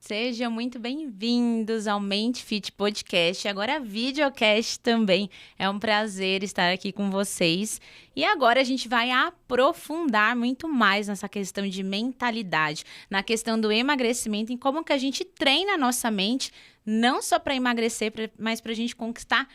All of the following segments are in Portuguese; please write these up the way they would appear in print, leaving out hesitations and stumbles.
Sejam muito bem-vindos ao Mente Fit Podcast, agora videocast também. É um prazer estar aqui com vocês. E agora a gente vai aprofundar muito mais nessa questão de mentalidade, na questão do emagrecimento, em como que a gente treina a nossa mente, não só para emagrecer, mas para a gente conquistar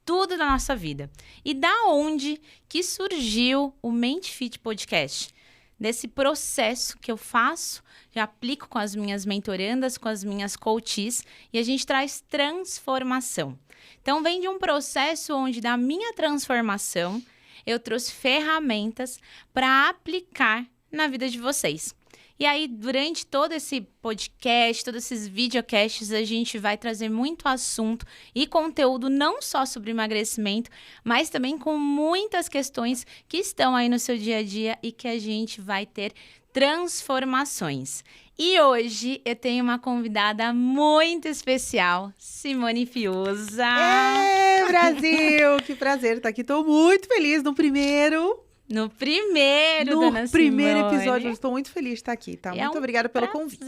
tudo da nossa vida. E da onde que surgiu o Mente Fit Podcast? Desse processo que eu faço, já aplico com as minhas mentorandas, com as minhas coaches, e a gente traz transformação. Então, vem de um processo onde, da minha transformação, eu trouxe ferramentas para aplicar na vida de vocês. E aí, durante todo esse podcast, todos esses videocasts, a gente vai trazer muito assunto e conteúdo não só sobre emagrecimento, mas também com muitas questões que estão aí no seu dia a dia e que a gente vai ter transformações. E hoje eu tenho uma convidada muito especial, Simone Fiuza. Ê, Brasil! Que prazer estar aqui. Estou muito feliz no primeiro episódio. Eu estou muito feliz de estar aqui, tá? Muito obrigada pelo convite.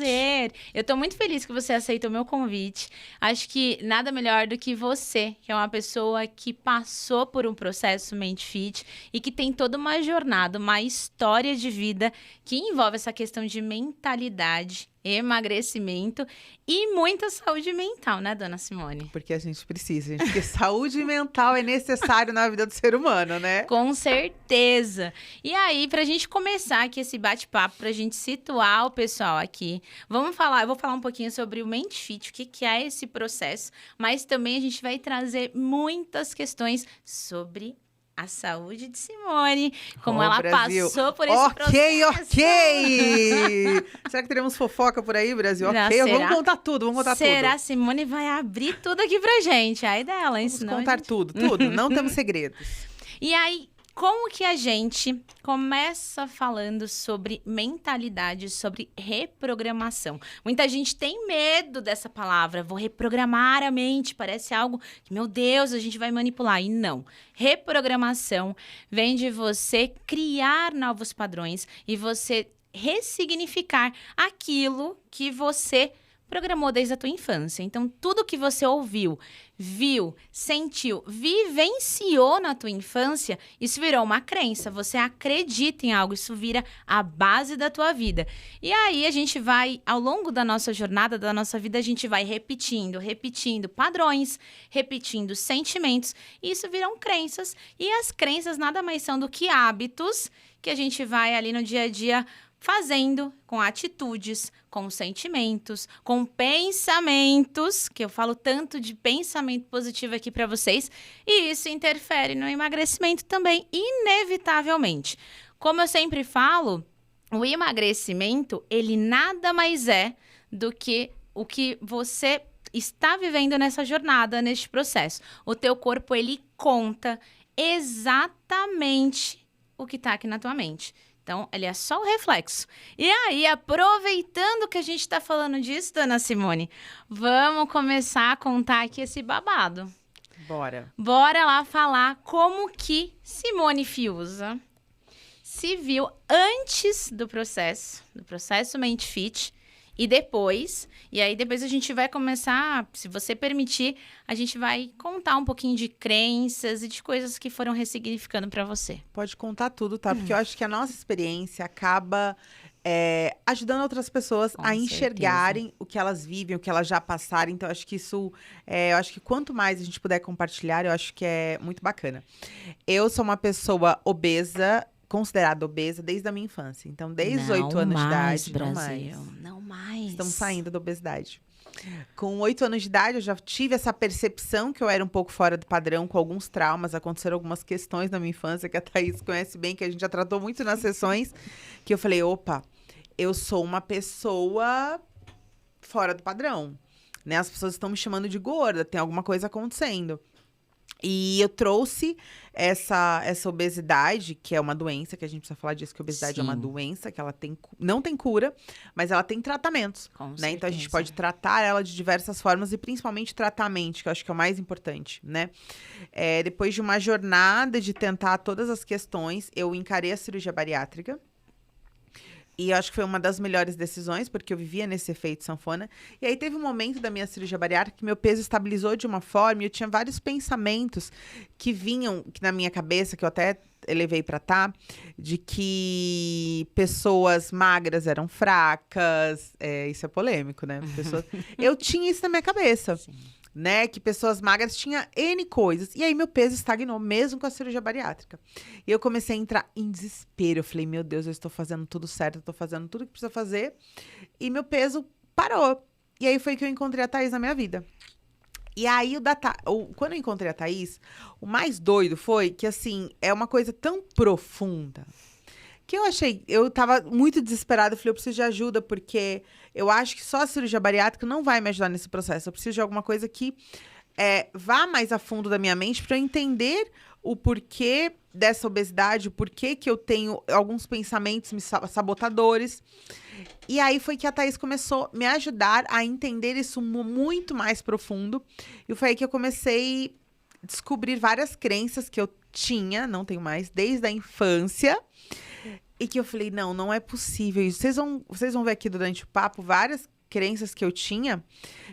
Eu estou muito feliz que você aceitou o meu convite. Acho que nada melhor do que você, que é uma pessoa que passou por um processo Mente Fit e que tem toda uma jornada, uma história de vida que envolve essa questão de mentalidade, emagrecimento e muita saúde mental, né, dona Simone? Porque a gente precisa, gente. Porque saúde mental é necessário na vida do ser humano, né? Com certeza. E aí, pra gente começar aqui esse bate-papo, pra gente situar o pessoal aqui, eu vou falar um pouquinho sobre o Mente Fit, o que é esse processo, mas também a gente vai trazer muitas questões sobre a saúde de Simone, como ela Brasil. passou por esse processo. Ok! Será que teremos fofoca por aí, Brasil? Ok, vamos contar tudo, Será? Simone vai abrir tudo aqui pra gente, aí dela, hein? Vamos contar tudo, não temos segredos. E aí, como que a gente começa falando sobre mentalidade, sobre reprogramação? Muita gente tem medo dessa palavra, vou reprogramar a mente, parece algo que, meu Deus, a gente vai manipular. E não, reprogramação vem de você criar novos padrões e você ressignificar aquilo que você programou desde a tua infância. Então, tudo que você ouviu, viu, sentiu, vivenciou na tua infância, isso virou uma crença. Você acredita em algo, isso vira a base da tua vida. E aí, a gente vai, ao longo da nossa jornada, da nossa vida, a gente vai repetindo padrões, repetindo sentimentos, e isso viram crenças. E as crenças nada mais são do que hábitos que a gente vai ali no dia a dia fazendo com atitudes, com sentimentos, com pensamentos, que eu falo tanto de pensamento positivo aqui para vocês, e isso interfere no emagrecimento também, inevitavelmente. Como eu sempre falo, o emagrecimento, ele nada mais é do que o que você está vivendo nessa jornada, neste processo. O teu corpo, ele conta exatamente o que está aqui na tua mente. Então, ele é só o reflexo. E aí, aproveitando que a gente está falando disso, dona Simone, vamos começar a contar aqui esse babado. Bora lá falar como que Simone Fiuza se viu antes do processo Mente Fit, e depois. E aí, depois a gente vai começar, se você permitir, a gente vai contar um pouquinho de crenças e de coisas que foram ressignificando para você. Pode contar tudo, tá? Porque eu acho que a nossa experiência acaba ajudando outras pessoas a enxergarem o que elas vivem, o que elas já passaram. Então, eu acho que isso... eu acho que quanto mais a gente puder compartilhar, eu acho que é muito bacana. Eu sou uma pessoa obesa, considerada obesa desde a minha infância. Então, desde os 8 anos de idade... Brasil, não mais. Estamos saindo da obesidade. Com 8 anos de idade, eu já tive essa percepção que eu era um pouco fora do padrão, com alguns traumas. Aconteceram algumas questões na minha infância, que a Thaís conhece bem, que a gente já tratou muito nas sessões, que eu falei, opa, eu sou uma pessoa fora do padrão, né? As pessoas estão me chamando de gorda, tem alguma coisa acontecendo. E eu trouxe essa obesidade, que é uma doença, que a gente precisa falar disso, que a obesidade é uma doença, que ela não tem cura, mas ela tem tratamentos, né? Então, a gente pode tratar ela de diversas formas, e principalmente tratar a mente, que eu acho que é o mais importante, né? Depois de uma jornada de tentar todas as questões, eu encarei a cirurgia bariátrica. E eu acho que foi uma das melhores decisões, porque eu vivia nesse efeito sanfona. E aí teve um momento da minha cirurgia bariátrica que meu peso estabilizou de uma forma e eu tinha vários pensamentos que vinham que na minha cabeça, que eu até elevei pra de que pessoas magras eram fracas. Isso é polêmico, né? Eu tinha isso na minha cabeça. Sim. Né, que pessoas magras tinham N coisas. E aí meu peso estagnou, mesmo com a cirurgia bariátrica. E eu comecei a entrar em desespero. Eu falei, meu Deus, eu estou fazendo tudo certo, eu estou fazendo tudo que precisa fazer. E meu peso parou. E aí foi que eu encontrei a Thaís na minha vida. E aí, quando eu encontrei a Thaís, o mais doido foi que, assim, é uma coisa tão profunda que eu tava muito desesperada. Eu falei, eu preciso de ajuda, porque eu acho que só a cirurgia bariátrica não vai me ajudar nesse processo. Eu preciso de alguma coisa que vá mais a fundo da minha mente para eu entender o porquê dessa obesidade, o porquê que eu tenho alguns pensamentos sabotadores. E aí foi que a Thaís começou a me ajudar a entender isso muito mais profundo. E foi aí que eu comecei a descobrir várias crenças que eu tinha, não tenho mais, desde a infância. E que eu falei, não é possível. Vocês vão ver aqui durante o papo várias crenças que eu tinha,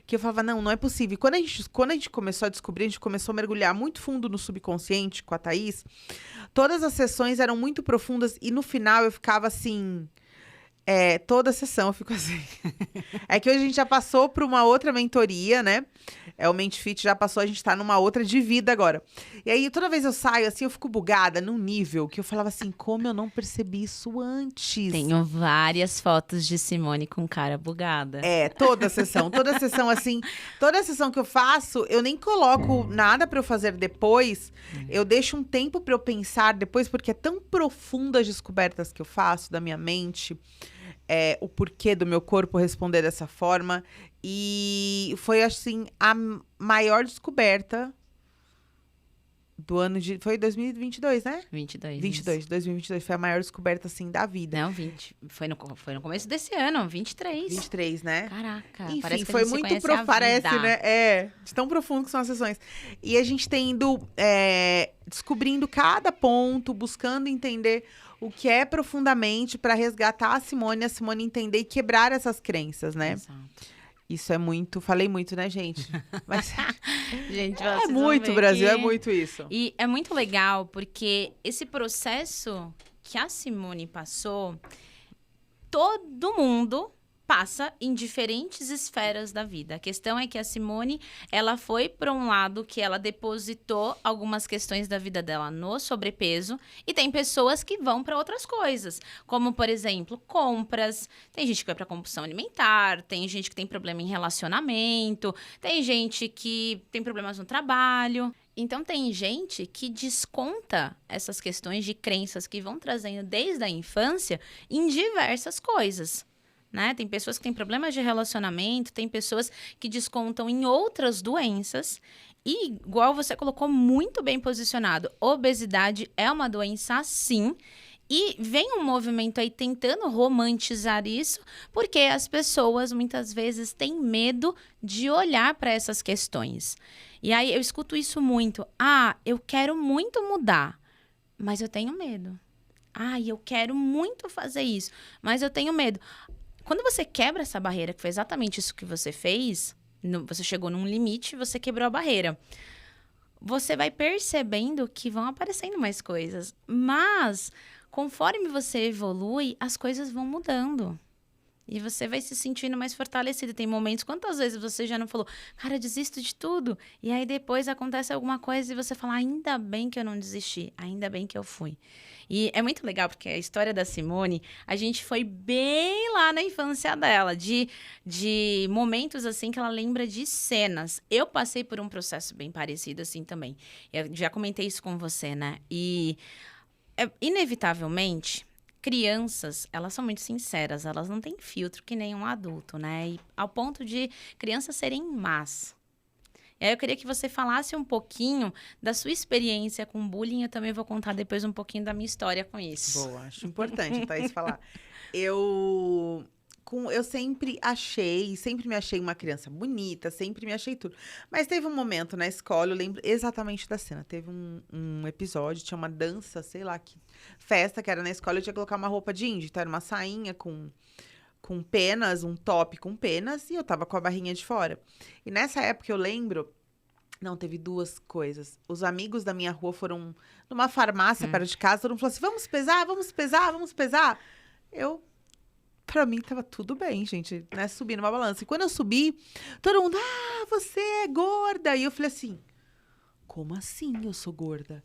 que eu falava, não é possível. E quando a gente começou a descobrir, a gente começou a mergulhar muito fundo no subconsciente com a Thaís, todas as sessões eram muito profundas e no final eu ficava assim... toda sessão eu fico assim. É que hoje a gente já passou por uma outra mentoria, né? O Mente Fit já passou, a gente tá numa outra de vida agora. E aí, toda vez eu saio, assim, eu fico bugada num nível que eu falava assim, como eu não percebi isso antes? Tenho várias fotos de Simone com cara bugada. Toda sessão, assim, toda sessão que eu faço, eu nem coloco nada pra eu fazer depois, eu deixo um tempo pra eu pensar depois, porque é tão profunda as descobertas que eu faço da minha mente, o porquê do meu corpo responder dessa forma. E foi, assim, a maior descoberta do ano de... Foi 2022, né? 2022 foi a maior descoberta, assim, da vida. Não, foi no começo desse ano, 23. 23, né? Caraca, enfim, parece que foi a gente muito se conhece parece, vida. né? De tão profundo que são as sessões. E a gente tem indo descobrindo cada ponto, buscando entender o que é profundamente para resgatar a Simone entender e quebrar essas crenças, né? Exato. Isso é muito... Falei muito, né, gente? Mas Gente, é vocês vão muito, ver Brasil, que- é muito isso. E é muito legal, porque esse processo que a Simone passou, todo mundo passa em diferentes esferas da vida. A questão é que a Simone, ela foi para um lado que ela depositou algumas questões da vida dela no sobrepeso, e tem pessoas que vão para outras coisas, como, por exemplo, compras. Tem gente que vai para compulsão alimentar, tem gente que tem problema em relacionamento, tem gente que tem problemas no trabalho. Então, tem gente que desconta essas questões de crenças que vão trazendo desde a infância em diversas coisas. Né? Tem pessoas que têm problemas de relacionamento, tem pessoas que descontam em outras doenças. E, igual você colocou muito bem posicionado, obesidade é uma doença, sim. E vem um movimento aí tentando romantizar isso, porque as pessoas muitas vezes têm medo de olhar para essas questões. E aí eu escuto isso muito. Eu quero muito mudar, mas eu tenho medo. Eu quero muito fazer isso, mas eu tenho medo. Quando você quebra essa barreira, que foi exatamente isso que você fez, você chegou num limite, você quebrou a barreira. Você vai percebendo que vão aparecendo mais coisas. Mas, conforme você evolui, as coisas vão mudando. E você vai se sentindo mais fortalecido. Tem momentos, quantas vezes você já não falou, cara, eu desisto de tudo? E aí depois acontece alguma coisa e você fala, ainda bem que eu não desisti, ainda bem que eu fui. E é muito legal, porque a história da Simone, a gente foi bem lá na infância dela, de momentos assim que ela lembra de cenas. Eu passei por um processo bem parecido assim também. Eu já comentei isso com você, né? E inevitavelmente, crianças, elas são muito sinceras, elas não têm filtro que nem um adulto, né? E ao ponto de crianças serem más. E aí eu queria que você falasse um pouquinho da sua experiência com bullying. Eu também vou contar depois um pouquinho da minha história com isso. Boa, acho importante a Thaís falar. eu sempre me achei uma criança bonita, sempre me achei tudo. Mas teve um momento na escola, eu lembro exatamente da cena. Teve um episódio, tinha uma dança, sei lá, que festa que era na escola, eu tinha que colocar uma roupa de índio. Então era uma sainha com penas, um top com penas, e eu tava com a barrinha de fora. E nessa época eu lembro. Não, teve duas coisas. Os amigos da minha rua foram numa farmácia perto de casa, todo mundo falou assim: vamos pesar, vamos pesar, vamos pesar. Pra mim, tava tudo bem, gente, né? Subi numa balança. E quando eu subi, todo mundo, você é gorda. E eu falei assim: como assim eu sou gorda?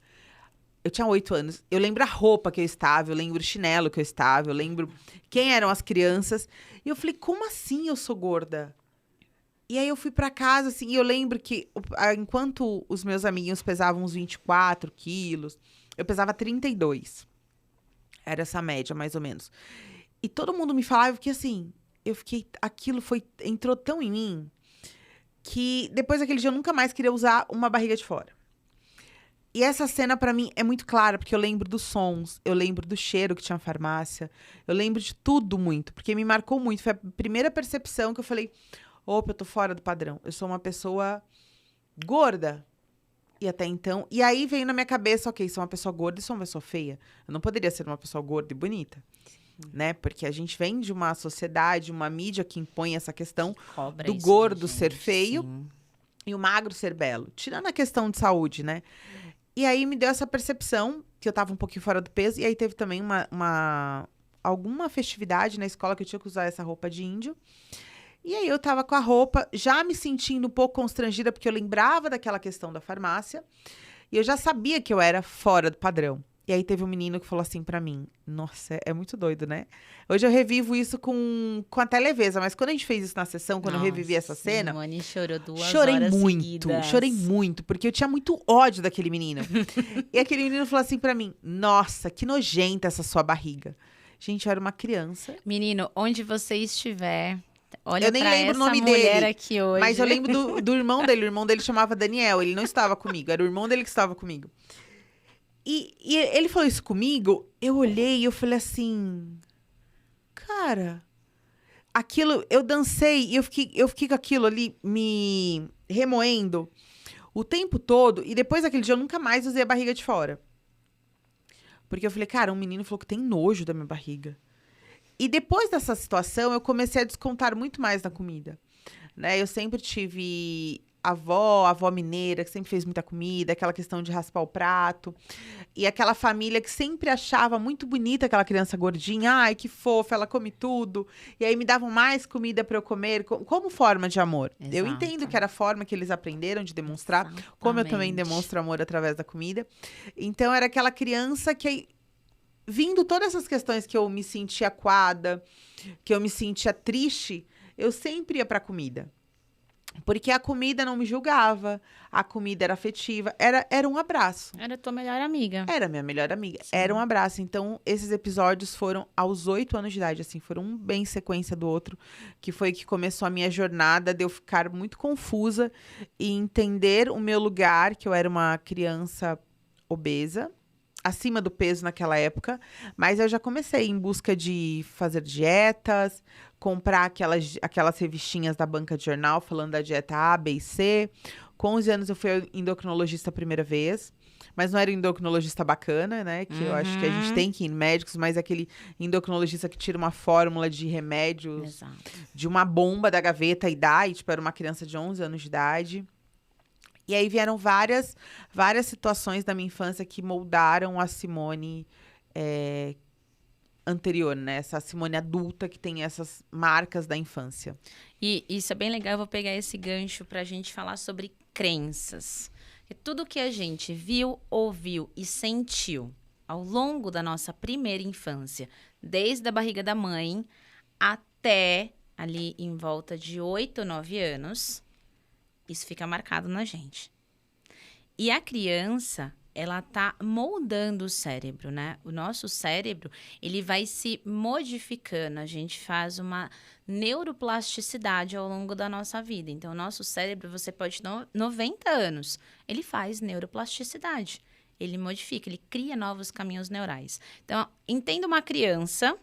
Eu tinha 8 anos. Eu lembro a roupa que eu estava, eu lembro o chinelo que eu estava, eu lembro quem eram as crianças. E eu falei: como assim eu sou gorda? E aí eu fui pra casa, assim, e eu lembro que enquanto os meus amiguinhos pesavam uns 24 quilos, eu pesava 32. Era essa média, mais ou menos. E todo mundo me falava que, assim, entrou tão em mim, que depois daquele dia eu nunca mais queria usar uma barriga de fora. E essa cena, pra mim, é muito clara, porque eu lembro dos sons, eu lembro do cheiro que tinha na farmácia, eu lembro de tudo muito, porque me marcou muito. Foi a primeira percepção que eu falei: opa, eu tô fora do padrão. Eu sou uma pessoa gorda. E até então... E aí veio na minha cabeça, ok, sou uma pessoa gorda e sou uma pessoa feia. Eu não poderia ser uma pessoa gorda e bonita. Né? Porque a gente vem de uma sociedade, uma mídia que impõe essa questão Cobra do isso, gordo gente, ser feio sim. e o magro ser belo. Tirando a questão de saúde, né? E aí me deu essa percepção que eu tava um pouquinho fora do peso. E aí teve também alguma festividade na escola que eu tinha que usar essa roupa de índio. E aí eu tava com a roupa, já me sentindo um pouco constrangida, porque eu lembrava daquela questão da farmácia. E eu já sabia que eu era fora do padrão. E aí teve um menino que falou assim pra mim: nossa, é muito doido, né? Hoje eu revivo isso com a leveza, mas quando a gente fez isso na sessão, quando eu revivi essa cena... Simone chorou 2 chorei horas muito, porque eu tinha muito ódio daquele menino. E aquele menino falou assim pra mim: nossa, que nojenta essa sua barriga. Gente, eu era uma criança. Menino, onde você estiver... Olha, eu nem lembro essa o nome mulher dele, aqui hoje. mas eu lembro do irmão dele. O irmão dele chamava Daniel, ele não estava comigo, era o irmão dele que estava comigo. E ele falou isso comigo, eu olhei e eu falei assim: cara, aquilo, eu dancei e eu fiquei com aquilo ali me remoendo o tempo todo. E depois daquele dia eu nunca mais usei a barriga de fora. Porque eu falei: cara, um menino falou que tem nojo da minha barriga. E depois dessa situação, eu comecei a descontar muito mais na comida, né? Eu sempre tive avó mineira, que sempre fez muita comida, aquela questão de raspar o prato. E aquela família que sempre achava muito bonita aquela criança gordinha. Ai, que fofa, ela come tudo. E aí me davam mais comida para eu comer, como forma de amor. Exato. Eu entendo que era a forma que eles aprenderam de demonstrar, como eu também demonstro amor através da comida. Então, era aquela criança que... vindo todas essas questões que eu me sentia acuada, que eu me sentia triste, eu sempre ia pra comida. Porque a comida não me julgava, a comida era afetiva, era um abraço. Era tua melhor amiga. Era minha melhor amiga, Sim. Era um abraço. Então, esses episódios foram aos 8 anos de idade, assim, foram um bem em sequência do outro, que foi que começou a minha jornada de eu ficar muito confusa e entender o meu lugar, que eu era uma criança obesa, acima do peso naquela época, mas eu já comecei em busca de fazer dietas, comprar aquelas revistinhas da banca de jornal falando da dieta A, B e C. Com 11 anos eu fui endocrinologista a primeira vez, mas não era um endocrinologista bacana, né? Que eu acho que a gente tem que ir em médicos, mas é aquele endocrinologista que tira uma fórmula de remédios de uma bomba da gaveta e dá, e tipo, era uma criança de 11 anos de idade. E aí vieram várias situações da minha infância que moldaram a Simone anterior, né? Essa Simone adulta que tem essas marcas da infância. E isso é bem legal, eu vou pegar esse gancho pra gente falar sobre crenças. Porque tudo que a gente viu, ouviu e sentiu ao longo da nossa primeira infância, desde a barriga da mãe até ali em volta de 8, 9 anos... isso fica marcado na gente. E a criança, ela tá moldando o cérebro, né? O nosso cérebro, ele vai se modificando. A gente faz uma neuroplasticidade ao longo da nossa vida. Então, o nosso cérebro, você pode ter 90 anos, ele faz neuroplasticidade. Ele modifica, ele cria novos caminhos neurais. Então, entenda uma criança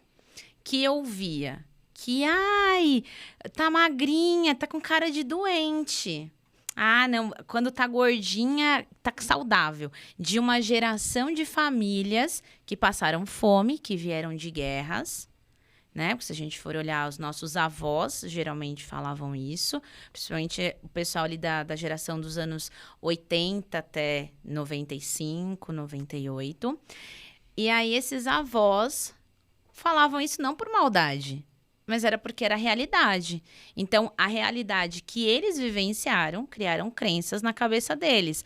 que ouvia que, ai, tá magrinha, tá com cara de doente. Ah, não, quando tá gordinha, tá saudável. De uma geração de famílias que passaram fome, que vieram de guerras, né? Porque se a gente for olhar, os nossos avós geralmente falavam isso, principalmente o pessoal ali da geração dos anos 80 até 95, 98. E aí esses avós falavam isso não por maldade, mas era porque era a realidade. Então, a realidade que eles vivenciaram, criaram crenças na cabeça deles.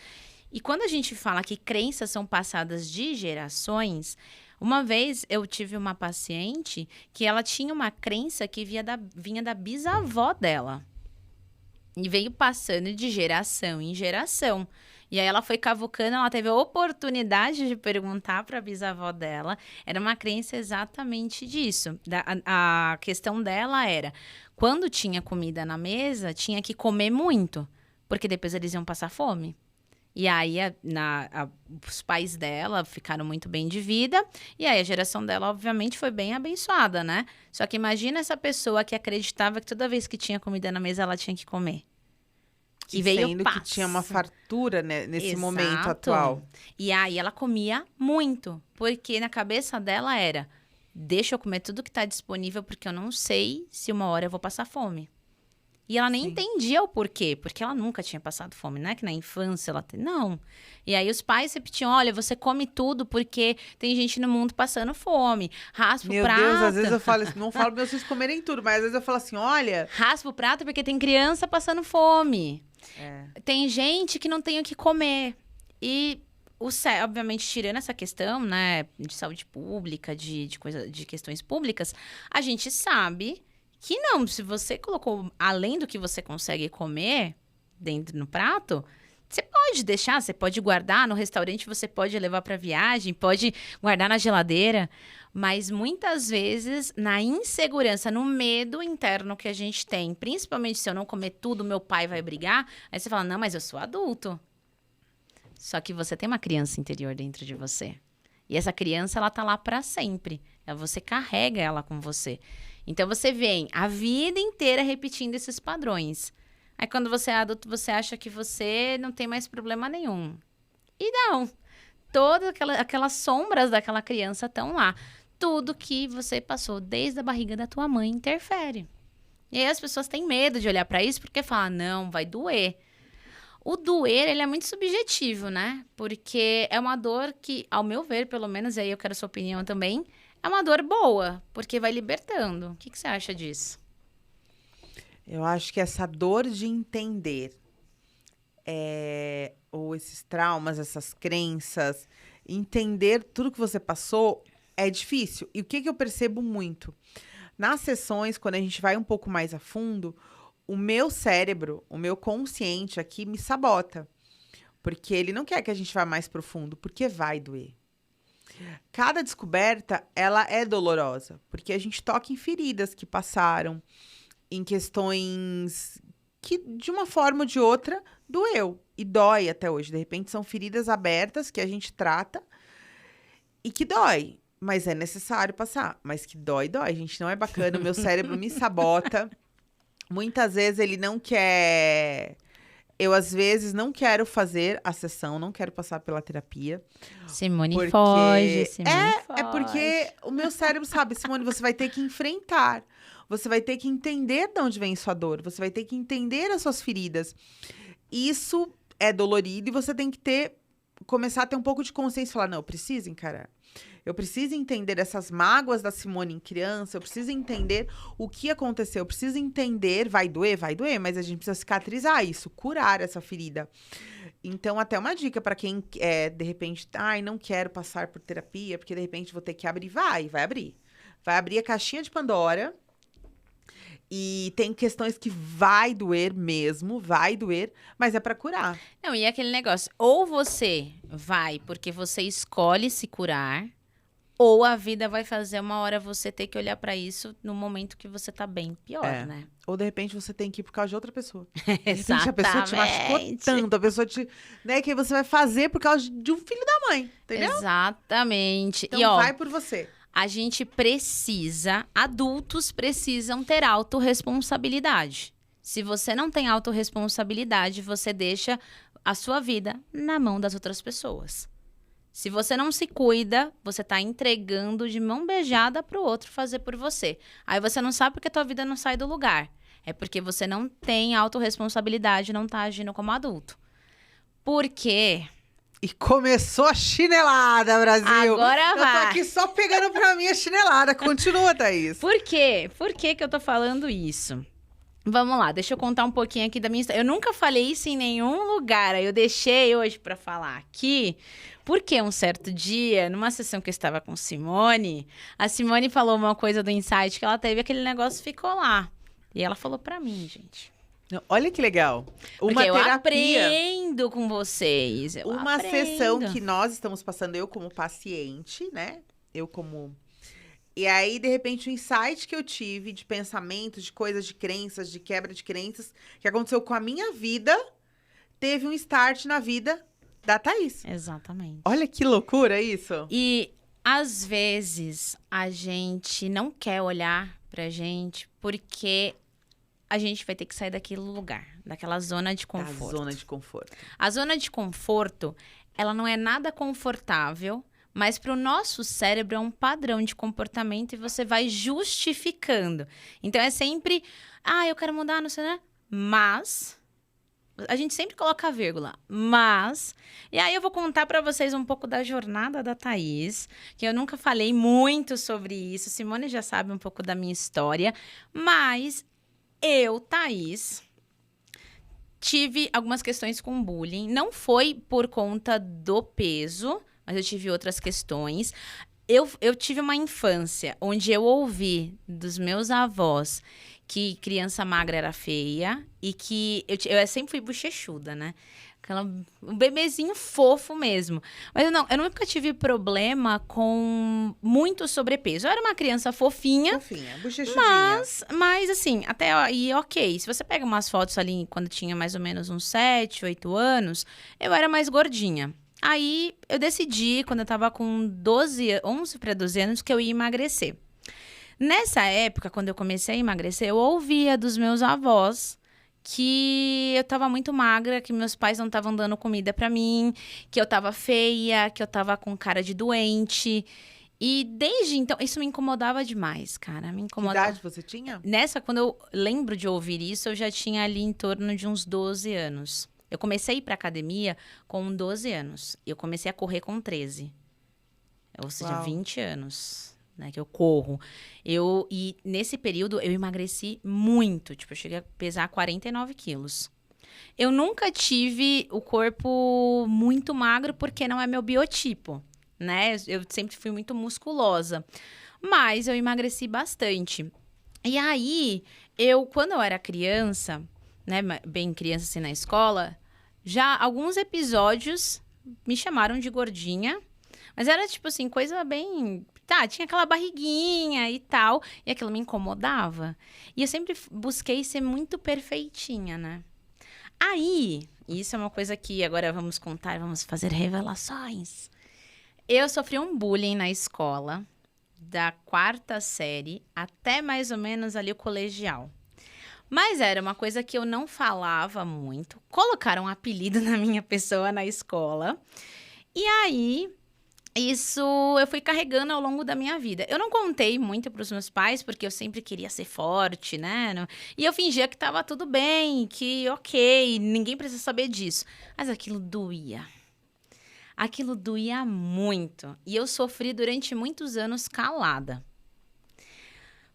E quando a gente fala que crenças são passadas de gerações, uma vez eu tive uma paciente que ela tinha uma crença que vinha da bisavó dela. E veio passando de geração em geração. E aí ela foi cavucando, ela teve a oportunidade de perguntar para a bisavó dela. Era uma crença exatamente disso. A questão dela era, quando tinha comida na mesa, tinha que comer muito, porque depois eles iam passar fome. E aí os pais dela ficaram muito bem de vida, e aí a geração dela, obviamente, foi bem abençoada, né? Só que imagina essa pessoa que acreditava que toda vez que tinha comida na mesa, ela tinha que comer. E sendo que tinha uma fartura, né, nesse momento atual. E aí ela comia muito, porque na cabeça dela era, deixa eu comer tudo que está disponível, porque eu não sei se uma hora eu vou passar fome. E ela nem entendia o porquê, porque ela nunca tinha passado fome, não é que na infância ela tem, não. E aí os pais repetiam, olha, você come tudo porque tem gente no mundo passando fome, raspa o prato. Meu Deus, às vezes eu falo assim, não falo para vocês comerem tudo, mas às vezes eu falo assim, olha... Raspa o prato porque tem criança passando fome. Tem gente que não tem o que comer. E, obviamente, tirando essa questão, né, de saúde pública, de questões públicas, a gente sabe que não, se você colocou além do que você consegue comer dentro no prato, você pode deixar, você pode guardar no restaurante, você pode levar para viagem, pode guardar na geladeira, mas muitas vezes na insegurança, no medo interno que a gente tem, principalmente se eu não comer tudo, meu pai vai brigar, aí você fala, não, mas eu sou adulto. Só que você tem uma criança interior dentro de você. E essa criança, ela tá lá para sempre. Você carrega ela com você. Então, você vem a vida inteira repetindo esses padrões. Aí, quando você é adulto, você acha que você não tem mais problema nenhum. E não. Todas aquelas sombras daquela criança estão lá. Tudo que você passou desde a barriga da tua mãe interfere. E aí, as pessoas têm medo de olhar para isso porque falam, não, vai doer. O doer, ele é muito subjetivo, né? Porque é uma dor que, ao meu ver, pelo menos, e aí eu quero a sua opinião também, é uma dor boa, porque vai libertando. O que você acha disso? Eu acho que essa dor de entender ou esses traumas, essas crenças, entender tudo que você passou é difícil. E o que eu percebo muito? Nas sessões, quando a gente vai um pouco mais a fundo, o meu cérebro, o meu consciente aqui me sabota. Porque ele não quer que a gente vá mais profundo, porque vai doer. Cada descoberta, ela é dolorosa, porque a gente toca em feridas que passaram, em questões que, de uma forma ou de outra, doeu e dói até hoje. De repente, são feridas abertas que a gente trata e que dói, mas é necessário passar. Mas que dói, dói. Gente, não é bacana, o meu cérebro me sabota. Muitas vezes ele não quer... Eu, às vezes, não quero fazer a sessão, não quero passar pela terapia. Simone porque... foge, Simone foge. É porque o meu cérebro sabe, Simone, você vai ter que enfrentar. Você vai ter que entender de onde vem sua dor. Você vai ter que entender as suas feridas. Isso é dolorido e você tem que começar a ter um pouco de consciência e falar, não, eu preciso encarar. Eu preciso entender essas mágoas da Simone em criança, eu preciso entender o que aconteceu, eu preciso entender, vai doer, mas a gente precisa cicatrizar isso, curar essa ferida. Então, até uma dica para quem, de repente, não quero passar por terapia, porque de repente vou ter que abrir, vai abrir. Vai abrir a caixinha de Pandora e tem questões que vai doer mesmo, mas é para curar. Não, e é aquele negócio, ou você vai porque você escolhe se curar, ou a vida vai fazer uma hora você ter que olhar pra isso no momento que você tá bem pior, né? Ou de repente você tem que ir por causa de outra pessoa. Exatamente. A pessoa te machucou tanto, a pessoa te... Né, que você vai fazer por causa de um filho da mãe, entendeu? Exatamente. Então e, ó, vai por você. adultos precisam ter autorresponsabilidade. Se você não tem autorresponsabilidade, você deixa a sua vida na mão das outras pessoas. Se você não se cuida, você está entregando de mão beijada para o outro fazer por você. Aí você não sabe porque a tua vida não sai do lugar. É porque você não tem autorresponsabilidade, não está agindo como adulto. Por quê? E começou a chinelada, Brasil. Agora vai. Eu tô aqui só pegando pra mim a chinelada. Continua, Thaís. Por quê? Por que que eu tô falando isso? Vamos lá, deixa eu contar um pouquinho aqui da minha história. Eu nunca falei isso em nenhum lugar, aí eu deixei hoje pra falar aqui, porque um certo dia, numa sessão que eu estava com Simone, a Simone falou uma coisa do insight que ela teve, aquele negócio ficou lá. E ela falou pra mim, gente. Olha que legal. Porque Uma eu terapia. aprendo com vocês. Uma sessão que nós estamos passando, eu como paciente, né? Eu como... E aí, de repente, o insight que eu tive de pensamentos, de coisas, de crenças, de quebra de crenças, que aconteceu com a minha vida, teve um start na vida da Thaís. Exatamente. Olha que loucura isso. E, às vezes, a gente não quer olhar pra gente porque a gente vai ter que sair daquele lugar, daquela zona de conforto. Da zona de conforto. A zona de conforto, ela não é nada confortável, mas para o nosso cérebro é um padrão de comportamento e você vai justificando. Então, é sempre, eu quero mudar, não sei, né? Mas, a gente sempre coloca a vírgula, mas... E aí eu vou contar para vocês um pouco da jornada da Thaís, que eu nunca falei muito sobre isso. Simone já sabe um pouco da minha história, mas eu, Thaís, tive algumas questões com bullying. Não foi por conta do peso, mas eu tive outras questões. Eu tive uma infância onde eu ouvi dos meus avós que criança magra era feia e que eu sempre fui bochechuda, né? Um bebezinho fofo mesmo. Mas eu nunca tive problema com muito sobrepeso. Eu era uma criança fofinha. Fofinha, bochechudinha. Mas assim, até aí, ok. Se você pega umas fotos ali quando tinha mais ou menos uns 7, 8 anos, eu era mais gordinha. Aí, eu decidi, quando eu tava com 11 para 12 anos, que eu ia emagrecer. Nessa época, quando eu comecei a emagrecer, eu ouvia dos meus avós que eu tava muito magra, que meus pais não estavam dando comida pra mim, que eu tava feia, que eu tava com cara de doente. E desde então, isso me incomodava demais, cara. Me incomodava. Que idade você tinha? Quando eu lembro de ouvir isso, eu já tinha ali em torno de uns 12 anos. Eu comecei a ir pra academia com 12 anos. Eu comecei a correr com 13. Ou seja, Uau. 20 anos, né, que eu corro. E nesse período, eu emagreci muito. Tipo, eu cheguei a pesar 49 quilos. Eu nunca tive o corpo muito magro, porque não é meu biotipo, né? Eu sempre fui muito musculosa. Mas eu emagreci bastante. E aí, quando eu era criança, né, bem criança assim na escola, já alguns episódios me chamaram de gordinha, mas era tipo assim, coisa bem... tinha aquela barriguinha e tal, e aquilo me incomodava. E eu sempre busquei ser muito perfeitinha, né? Aí, isso é uma coisa que agora vamos contar, vamos fazer revelações. Eu sofri um bullying na escola, da 4ª série até mais ou menos ali o colegial. Mas era uma coisa que eu não falava muito. Colocaram um apelido na minha pessoa na escola. E aí, isso eu fui carregando ao longo da minha vida. Eu não contei muito para os meus pais, porque eu sempre queria ser forte, né? E eu fingia que estava tudo bem, que ok, ninguém precisa saber disso. Mas aquilo doía. Aquilo doía muito. E eu sofri durante muitos anos calada.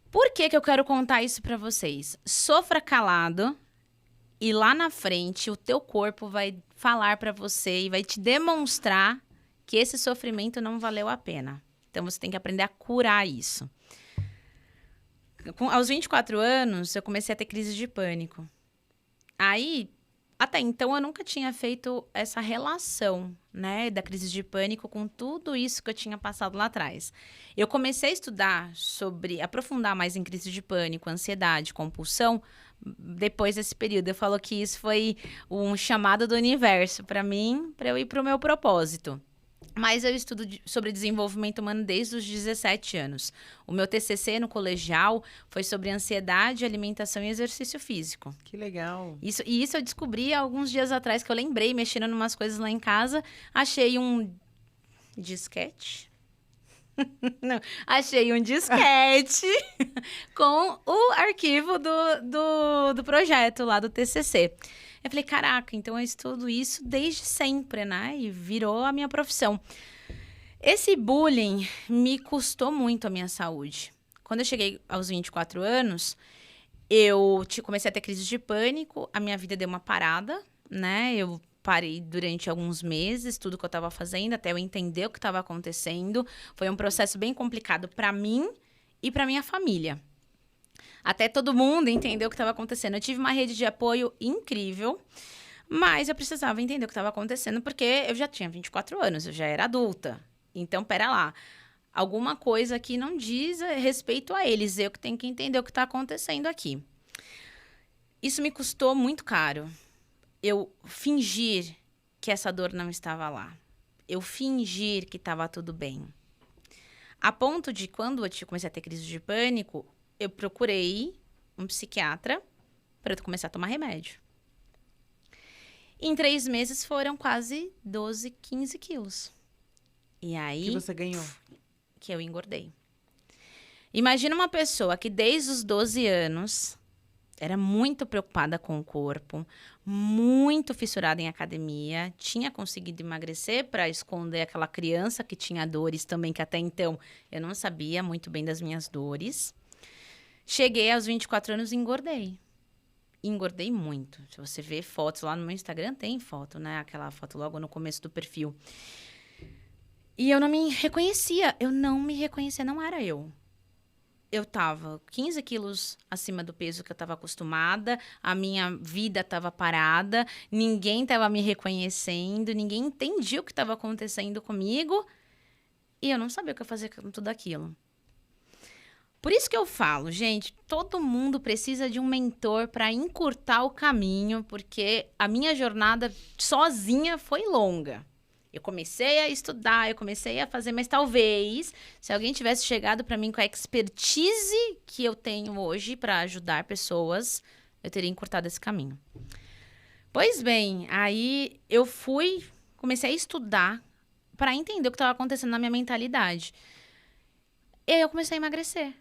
Por que eu quero contar isso pra vocês? Sofra calado e lá na frente o teu corpo vai falar pra você e vai te demonstrar que esse sofrimento não valeu a pena. Então, você tem que aprender a curar isso. Aos 24 anos, eu comecei a ter crise de pânico. Aí, até então, eu nunca tinha feito essa relação, né, da crise de pânico com tudo isso que eu tinha passado lá atrás. Eu comecei a estudar aprofundar mais em crise de pânico, ansiedade, compulsão, depois desse período. Eu falo que isso foi um chamado do universo para mim, para eu ir para o meu propósito. Mas eu estudo sobre desenvolvimento humano desde os 17 anos. O meu TCC no colegial foi sobre ansiedade, alimentação e exercício físico. Que legal. Isso eu descobri há alguns dias atrás, que eu lembrei, mexendo em umas coisas lá em casa. Achei um disquete. Não, achei um disquete com o arquivo do projeto lá do TCC. Eu falei, caraca, então eu estudo isso desde sempre, né? E virou a minha profissão. Esse bullying me custou muito a minha saúde. Quando eu cheguei aos 24 anos, eu comecei a ter crises de pânico, a minha vida deu uma parada, né? Eu parei durante alguns meses, tudo que eu estava fazendo, até eu entender o que estava acontecendo. Foi um processo bem complicado para mim e para minha família. Até todo mundo entender o que estava acontecendo. Eu tive uma rede de apoio incrível, mas eu precisava entender o que estava acontecendo, porque eu já tinha 24 anos, eu já era adulta. Então, pera lá, alguma coisa aqui não diz respeito a eles, eu que tenho que entender o que está acontecendo aqui. Isso me custou muito caro. Eu fingir que essa dor não estava lá. Eu fingir que estava tudo bem. A ponto de, quando eu comecei a ter crise de pânico, eu procurei um psiquiatra para eu começar a tomar remédio. Em 3 meses foram quase 12, 15 quilos. E aí... Que você ganhou? Que eu engordei. Imagina uma pessoa que desde os 12 anos era muito preocupada com o corpo, muito fissurada em academia, tinha conseguido emagrecer para esconder aquela criança que tinha dores também, que até então eu não sabia muito bem das minhas dores. Cheguei aos 24 anos e engordei. Engordei muito. Se você ver fotos lá no meu Instagram, tem foto, né? Aquela foto logo no começo do perfil. E eu não me reconhecia. Não era eu. Eu tava 15 quilos acima do peso que eu tava acostumada, a minha vida tava parada, ninguém tava me reconhecendo, ninguém entendia o que tava acontecendo comigo, e eu não sabia o que eu fazer com tudo aquilo. Por isso que eu falo, gente, todo mundo precisa de um mentor para encurtar o caminho, porque a minha jornada sozinha foi longa. Eu comecei a estudar, eu comecei a fazer, mas talvez, se alguém tivesse chegado para mim com a expertise que eu tenho hoje para ajudar pessoas, eu teria encurtado esse caminho. Pois bem, aí eu comecei a estudar para entender o que estava acontecendo na minha mentalidade. E aí eu comecei a emagrecer.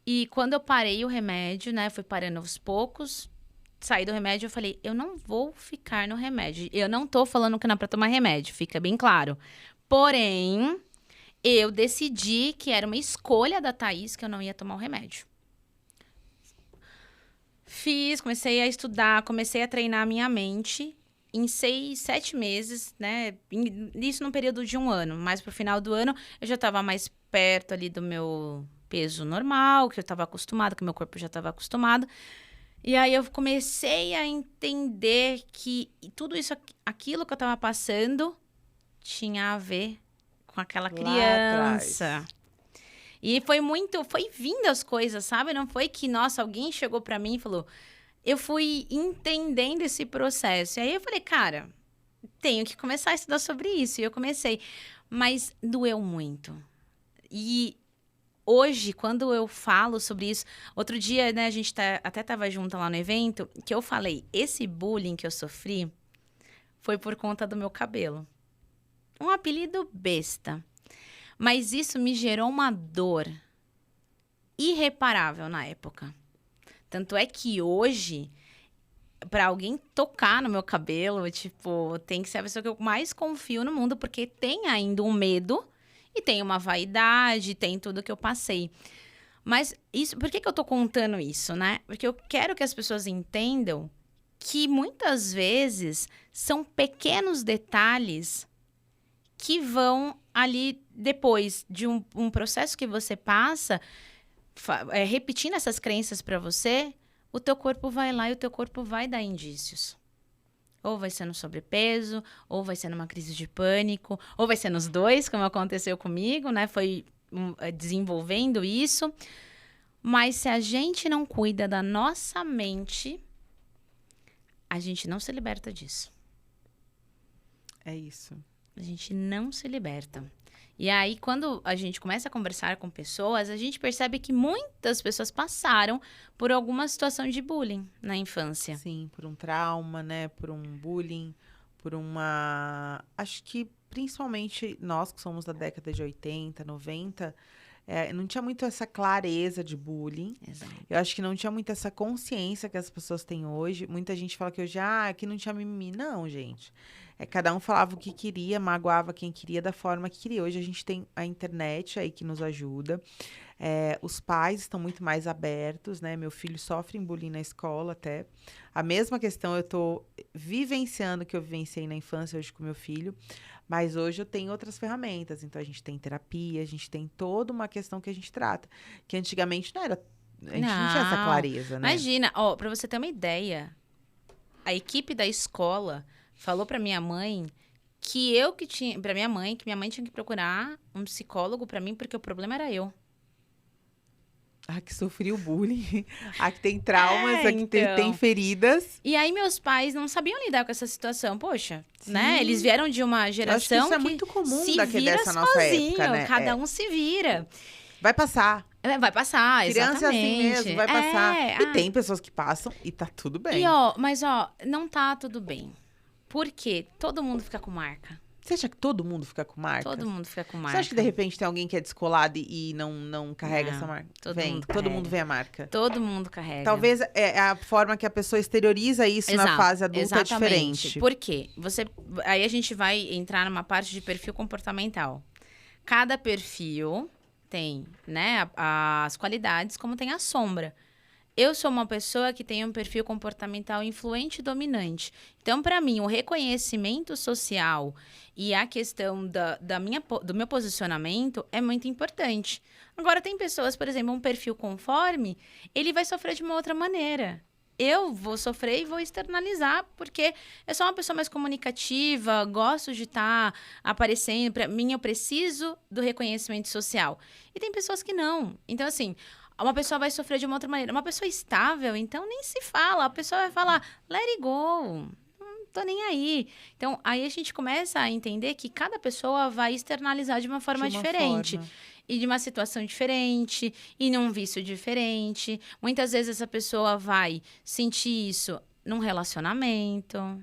E quando eu parei o remédio, né, fui parando aos poucos, saí do remédio, eu falei, eu não vou ficar no remédio. Eu não tô falando que não é pra tomar remédio, fica bem claro. Porém, eu decidi que era uma escolha da Thaís que eu não ia tomar o remédio. Comecei a estudar, comecei a treinar a minha mente. Em 6, 7 meses, né? Isso num período de 1 ano. Mas pro final do ano, eu já tava mais perto ali do meu peso normal, que eu estava acostumada, que meu corpo já estava acostumado. E aí eu comecei a entender que tudo isso, aquilo que eu estava passando, tinha a ver com aquela criança. E foi vindo as coisas, sabe? Não foi que, nossa, alguém chegou para mim e falou... Eu fui entendendo esse processo. E aí eu falei, cara, tenho que começar a estudar sobre isso. E eu comecei. Mas doeu muito. E hoje, quando eu falo sobre isso... Outro dia, né, a gente até estava junto lá no evento, que eu falei, esse bullying que eu sofri foi por conta do meu cabelo. Um apelido besta. Mas isso me gerou uma dor irreparável na época. Tanto é que hoje, para alguém tocar no meu cabelo, tipo, tem que ser a pessoa que eu mais confio no mundo, porque tem ainda um medo e tem uma vaidade, tem tudo que eu passei. Mas isso, por que eu tô contando isso, né? Porque eu quero que as pessoas entendam que muitas vezes são pequenos detalhes que vão ali depois de um processo que você passa... repetindo essas crenças para você, o teu corpo vai lá e o teu corpo vai dar indícios. Ou vai ser no sobrepeso, ou vai ser numa crise de pânico, ou vai ser nos dois, como aconteceu comigo, né? Foi desenvolvendo isso. Mas se a gente não cuida da nossa mente, a gente não se liberta disso. É isso. A gente não se liberta. E aí, quando a gente começa a conversar com pessoas, a gente percebe que muitas pessoas passaram por alguma situação de bullying na infância. Sim, por um trauma, né? Por um bullying, por uma... Acho que principalmente nós que somos da década de 80, 90, não tinha muito essa clareza de bullying. Exato. Eu acho que não tinha muito essa consciência que as pessoas têm hoje. Muita gente fala que hoje, aqui não tinha mimimi. Não, gente. Cada um falava o que queria, magoava quem queria da forma que queria. Hoje a gente tem a internet aí que nos ajuda. Os pais estão muito mais abertos, né? Meu filho sofre bullying na escola até. A mesma questão eu tô vivenciando que eu vivenciei na infância hoje com meu filho. Mas hoje eu tenho outras ferramentas. Então a gente tem terapia, a gente tem toda uma questão que a gente trata. Que antigamente não era... A gente não tinha essa clareza, né? Imagina, pra você ter uma ideia, a equipe da escola falou pra minha mãe que minha mãe tinha que procurar um psicólogo pra mim porque o problema era eu. Que sofreu bullying, que tem traumas, que então. tem feridas. E aí meus pais não sabiam lidar com essa situação. Poxa, né? Eles vieram de uma geração acho que isso é muito comum se daqui vira dessa sozinho, nossa época, né? Cada um se vira. Vai passar. Vai passar, Criança exatamente. é assim mesmo, vai passar. E tem pessoas que passam e tá tudo bem. Mas não tá tudo bem. Por quê? Todo mundo fica com marca. Você acha que todo mundo fica com marca? Todo mundo fica com marca. Você acha que de repente tem alguém que é descolado e não carrega essa marca? Todo mundo vê a marca. Todo mundo carrega. Talvez a forma que a pessoa exterioriza isso na fase adulta é diferente. Por quê? Aí a gente vai entrar numa parte de perfil comportamental. Cada perfil tem, né, as qualidades, como tem a sombra. Eu sou uma pessoa que tem um perfil comportamental influente e dominante. Então, para mim, o reconhecimento social e a questão do meu posicionamento é muito importante. Agora, tem pessoas, por exemplo, um perfil conforme, ele vai sofrer de uma outra maneira. Eu vou sofrer e vou externalizar, porque eu sou uma pessoa mais comunicativa, gosto de estar aparecendo. Para mim, eu preciso do reconhecimento social. E tem pessoas que não. Então, assim... Uma pessoa vai sofrer de uma outra maneira. Uma pessoa estável, então nem se fala. A pessoa vai falar, let it go. Não tô nem aí. Então, aí a gente começa a entender que cada pessoa vai externalizar de uma forma diferente. E de uma situação diferente, e num vício diferente. Muitas vezes essa pessoa vai sentir isso num relacionamento.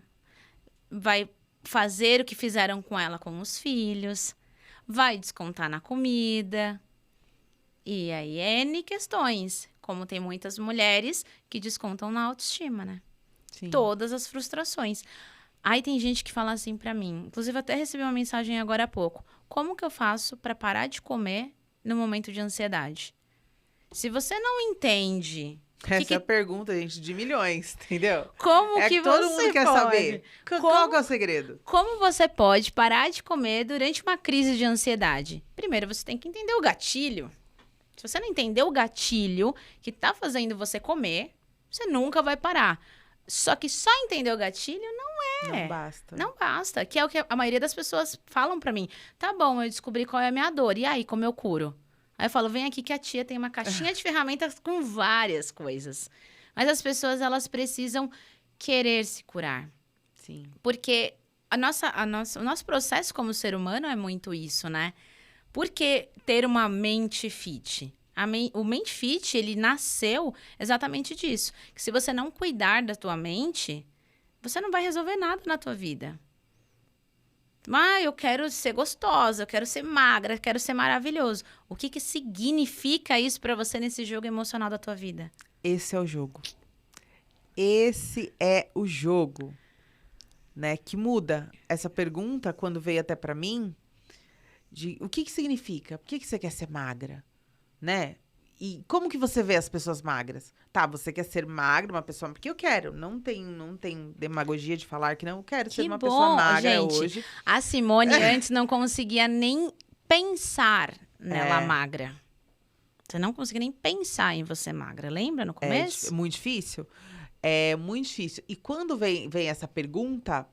Vai fazer o que fizeram com ela com os filhos. Vai descontar na comida. E aí, N questões. Como tem muitas mulheres que descontam na autoestima, né? Sim. Todas as frustrações. Aí tem gente que fala assim pra mim. Inclusive, eu até recebi uma mensagem agora há pouco. Como que eu faço pra parar de comer no momento de ansiedade? Se você não entende... Essa é a pergunta, gente, de milhões, entendeu? Como que todo você mundo quer pode? saber. Qual que é o segredo? Como você pode parar de comer durante uma crise de ansiedade? Primeiro, você tem que entender o gatilho. Se você não entender o gatilho que tá fazendo você comer, você nunca vai parar. Só que só entender o gatilho Não basta. Não basta. Que é o que a maioria das pessoas falam pra mim. Tá bom, eu descobri qual é a minha dor. E aí, como eu curo? Aí eu falo, vem aqui que a tia tem uma caixinha de ferramentas com várias coisas. Mas as pessoas, elas precisam querer se curar. Sim. Porque o nosso processo como ser humano é muito isso, né? Por que ter uma mente fit? O mente fit, ele nasceu exatamente disso. Que se você não cuidar da tua mente, você não vai resolver nada na tua vida. Eu quero ser gostosa, eu quero ser magra, eu quero ser maravilhoso. O que significa isso para você nesse jogo emocional da tua vida? Esse é o jogo. Esse é o jogo, né? Que muda. Essa pergunta, quando veio até para mim... o que significa? Por que você quer ser magra? Né? E como que você vê as pessoas magras? Tá, você quer ser magra, uma pessoa... Porque eu quero. Não tem demagogia de falar que não. Eu quero ser uma pessoa magra gente, hoje. A Simone antes não conseguia nem pensar nela magra. Você não conseguia nem pensar em você magra. Lembra no começo? É muito difícil. É muito difícil. E quando vem essa pergunta,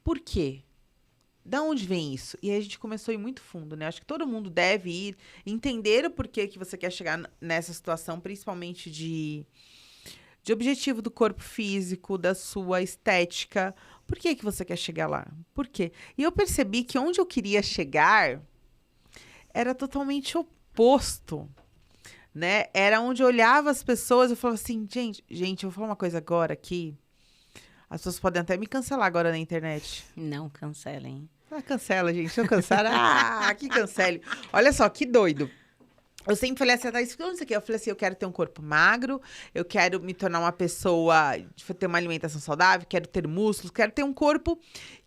por quê? Da onde vem isso? E aí a gente começou a ir muito fundo, né? Acho que todo mundo deve ir entender o porquê que você quer chegar nessa situação, principalmente de objetivo do corpo físico, da sua estética. Por que que você quer chegar lá? Por quê? E eu percebi que onde eu queria chegar era totalmente oposto, né? Era onde eu olhava as pessoas e falava assim, gente, eu vou falar uma coisa agora aqui. As pessoas podem até me cancelar agora na internet. Não cancelem. Ah, cancela, gente. Se eu cancelar, que cancele. Olha só, que doido. Eu sempre falei assim, Thaís, onde você quer? Eu falei assim, eu quero ter um corpo magro, eu quero me tornar uma pessoa, ter uma alimentação saudável, quero ter músculos, quero ter um corpo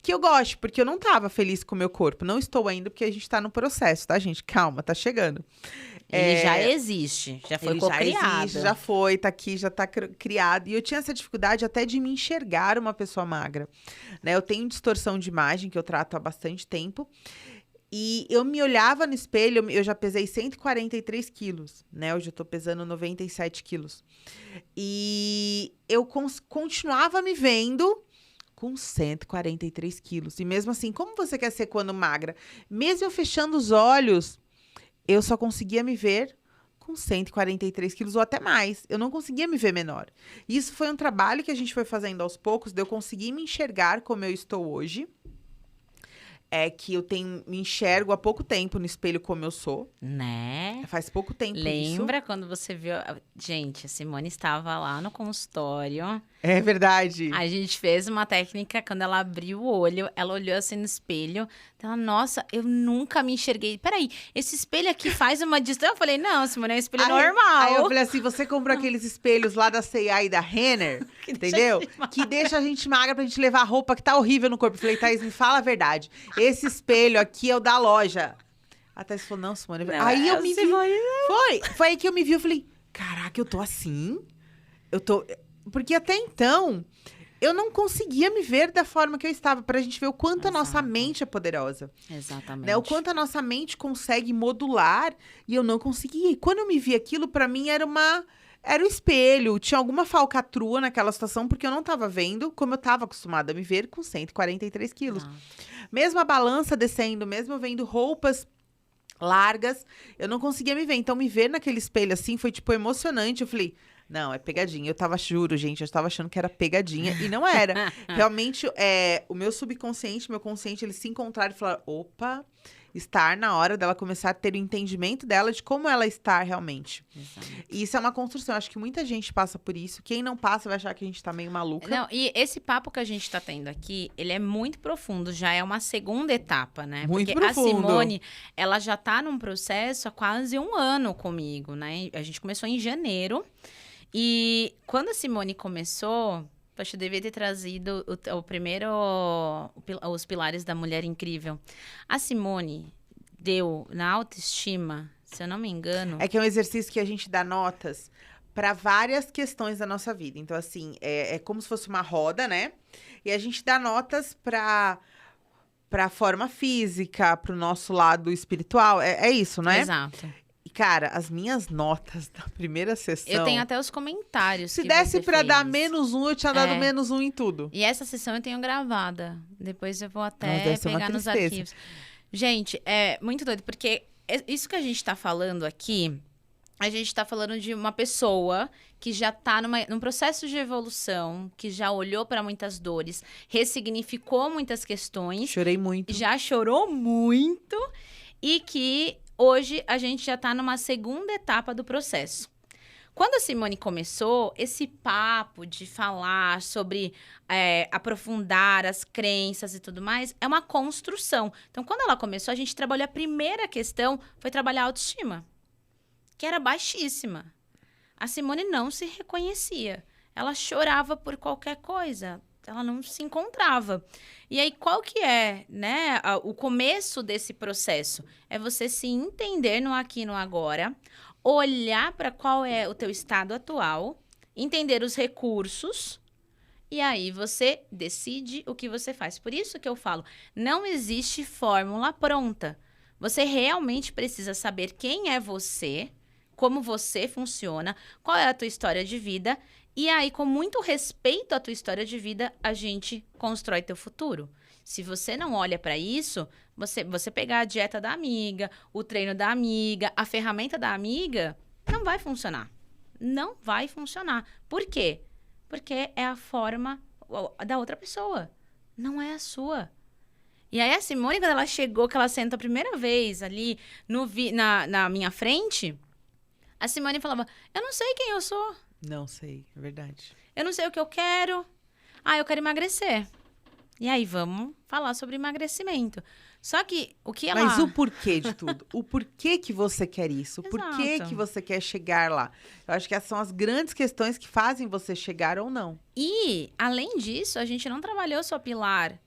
que eu goste, porque eu não tava feliz com o meu corpo. Não estou ainda, porque a gente tá no processo, tá, gente? Calma, tá chegando. Ele já existe, já foi cocriado. Já existe, já foi, tá aqui, já tá criado. E eu tinha essa dificuldade até de me enxergar uma pessoa magra, né? Eu tenho distorção de imagem, que eu trato há bastante tempo. E eu me olhava no espelho, eu já pesei 143 quilos, né? Hoje eu tô pesando 97 quilos. E eu continuava me vendo com 143 quilos. E mesmo assim, como você quer ser quando magra? Mesmo eu fechando os olhos, eu só conseguia me ver com 143 quilos ou até mais. Eu não conseguia me ver menor. E isso foi um trabalho que a gente foi fazendo aos poucos, de eu conseguir me enxergar como eu estou hoje. É que eu me enxergo há pouco tempo no espelho como eu sou. Né? Faz pouco tempo Lembra quando você viu... Gente, a Simone estava lá no consultório. É verdade. A gente fez uma técnica, quando ela abriu o olho, ela olhou assim no espelho. Ela, nossa, eu nunca me enxerguei. Peraí, esse espelho aqui faz uma distância? Eu falei, não, Simone, é um espelho normal. Aí eu falei assim, você comprou aqueles espelhos lá da C&A e da Renner, entendeu? Que deixa a gente magra pra gente levar roupa que tá horrível no corpo. Eu falei, Thaís, me fala a verdade. Esse espelho aqui é o da loja. A Thaís falou, não, Simone. Não, aí eu me vi. Simone, Foi aí que eu me vi. Eu falei, caraca, eu tô assim? Porque até então, eu não conseguia me ver da forma que eu estava. Pra gente ver o quanto a nossa mente é poderosa. Exatamente. Né? O quanto a nossa mente consegue modular. E eu não conseguia. E quando eu me vi aquilo, pra mim era o espelho. Tinha alguma falcatrua naquela situação, porque eu não tava vendo como eu tava acostumada a me ver com 143 quilos. Mesmo a balança descendo, mesmo eu vendo roupas largas, eu não conseguia me ver. Então, me ver naquele espelho assim foi, tipo, emocionante. Eu falei, não, é pegadinha. Juro, gente, eu tava achando que era pegadinha. E não era. Realmente, o meu subconsciente, meu consciente, eles se encontraram e falaram, opa, estar na hora dela começar a ter o entendimento dela de como ela está realmente. Exato. E isso é uma construção. Acho que muita gente passa por isso. Quem não passa vai achar que a gente tá meio maluca. Não, e esse papo que a gente tá tendo aqui, ele é muito profundo, já é uma segunda etapa, né? Muito Porque profundo. a Simone, ela já tá num processo há quase 1 ano comigo, né? A gente começou em janeiro. E quando a Simone começou, poxa, eu devia ter trazido o primeiro, os pilares da mulher incrível. A Simone deu na autoestima, se eu não me engano... É que é um exercício que a gente dá notas para várias questões da nossa vida. Então, assim, é como se fosse uma roda, né? E a gente dá notas para a forma física, para o nosso lado espiritual. É isso, não é? Exato. E, cara, as minhas notas da primeira sessão... Eu tenho até os comentários Se que desse você pra dar fez. -1, eu tinha dado -1 em tudo. E essa sessão eu tenho gravada. Depois eu vou até deve ser uma pegar nos tristeza. arquivos. Gente, é muito doido, porque isso que a gente tá falando aqui, a gente tá falando de uma pessoa que já tá num processo de evolução, que já olhou para muitas dores, ressignificou muitas questões. Chorei muito. Já chorou muito e que hoje a gente já tá numa segunda etapa do processo. Quando a Simone começou, esse papo de falar sobre aprofundar as crenças e tudo mais, é uma construção. Então, quando ela começou, a gente trabalhou, a primeira questão foi trabalhar a autoestima, que era baixíssima. A Simone não se reconhecia. Ela chorava por qualquer coisa. Ela não se encontrava. E aí, qual que é, né, o começo desse processo? É você se entender no aqui e no agora, olhar para qual é o teu estado atual, entender os recursos, e aí você decide o que você faz. Por isso que eu falo, não existe fórmula pronta. Você realmente precisa saber quem é você, como você funciona, qual é a tua história de vida. E aí, com muito respeito à tua história de vida, a gente constrói teu futuro. Se você não olha para isso, você pegar a dieta da amiga, o treino da amiga, a ferramenta da amiga, não vai funcionar. Não vai funcionar. Por quê? Porque é a forma da outra pessoa. não é a sua. E aí a Simone, quando ela chegou, que ela sentou a primeira vez ali na minha frente, a Simone falava, eu não sei quem eu sou. Não sei, é verdade. Eu não sei o que eu quero. Ah, eu quero emagrecer. E aí, vamos falar sobre emagrecimento. Só que o que ela... Mas o porquê de tudo? O porquê que você quer isso? O porquê Exato. que você quer chegar lá? Eu acho que essas são as grandes questões que fazem você chegar ou não. E, além disso, a gente não trabalhou só pilar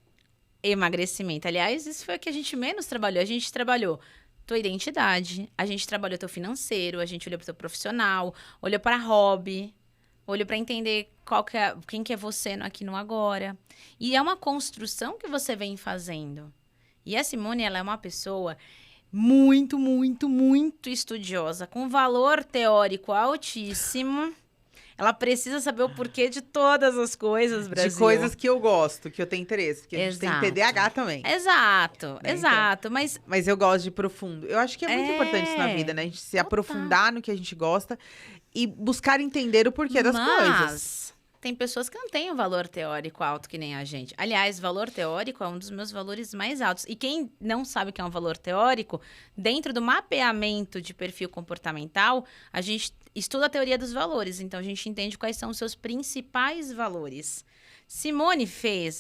emagrecimento. Aliás, isso foi o que a gente menos trabalhou. A gente trabalhou tua identidade, a gente trabalhou teu financeiro, a gente olhou pro teu profissional, olhou para hobby, olhou para entender quem que é você no aqui no agora. E é uma construção que você vem fazendo. E a Simone, ela é uma pessoa muito, muito, muito estudiosa, com valor teórico altíssimo. Ela precisa saber o porquê de todas as coisas, Brasil. De coisas que eu gosto, que eu tenho interesse. Porque a gente tem Exato. TDAH também. Exato, Né, exato. Mas eu gosto de profundo. Eu acho que é muito importante isso na vida, né? A gente se aprofundar no que a gente gosta e buscar entender o porquê das coisas. Mas tem pessoas que não têm um valor teórico alto que nem a gente. Aliás, valor teórico é um dos meus valores mais altos. E quem não sabe o que é um valor teórico, dentro do mapeamento de perfil comportamental, a gente estuda a teoria dos valores. Então, a gente entende quais são os seus principais valores. Simone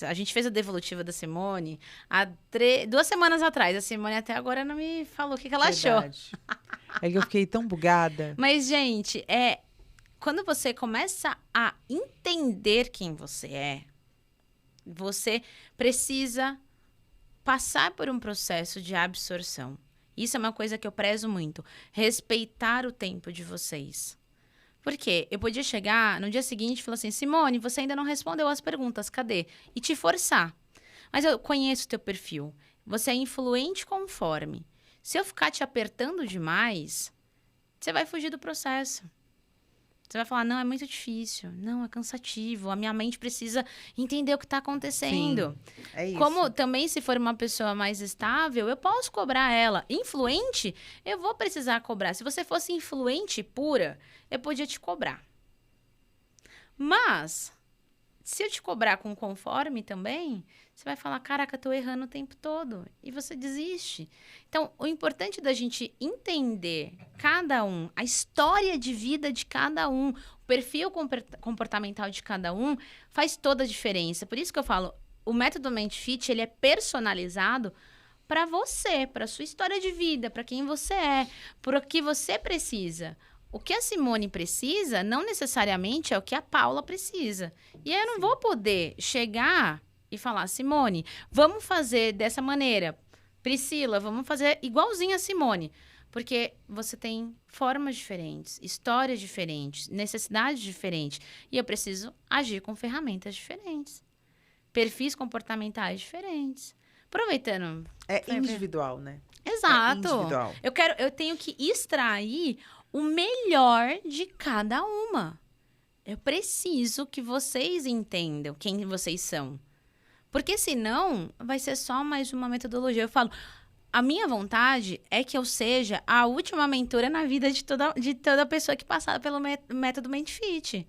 a gente fez a devolutiva da Simone há 2 semanas atrás. A Simone até agora não me falou o que ela achou. Verdade. É que eu fiquei tão bugada. Mas, gente, quando você começa a entender quem você precisa passar por um processo de absorção. Isso é uma coisa que eu prezo muito. Respeitar o tempo de vocês. Por quê? Eu podia chegar no dia seguinte e falar assim, Simone, você ainda não respondeu as perguntas, cadê? E te forçar. Mas eu conheço o teu perfil. Você é influente conforme. Se eu ficar te apertando demais, você vai fugir do processo. Você vai falar, não, é muito difícil. Não, é cansativo. A minha mente precisa entender o que está acontecendo. Sim, é isso. Como também, se for uma pessoa mais estável, eu posso cobrar ela. Influente, eu vou precisar cobrar. Se você fosse influente pura, eu podia te cobrar. Mas, se eu te cobrar com conforme também, você vai falar, caraca, eu tô errando o tempo todo. E você desiste. Então, o importante da gente entender cada um, a história de vida de cada um, o perfil comportamental de cada um, faz toda a diferença. Por isso que eu falo, o método Mente Fit, ele é personalizado para você, para sua história de vida, para quem você é, por o que você precisa. O que a Simone precisa, não necessariamente é o que a Paula precisa. E aí eu não vou poder chegar e falar, Simone, vamos fazer dessa maneira. Priscila, vamos fazer igualzinho a Simone. Porque você tem formas diferentes, histórias diferentes, necessidades diferentes. E eu preciso agir com ferramentas diferentes. Perfis comportamentais diferentes. Aproveitando... É individual, né? Exato. É individual. Eu tenho que extrair o melhor de cada uma. Eu preciso que vocês entendam quem vocês são. Porque senão, vai ser só mais uma metodologia. Eu falo, a minha vontade é que eu seja a última mentora na vida de toda pessoa que passar pelo método Mente Fit.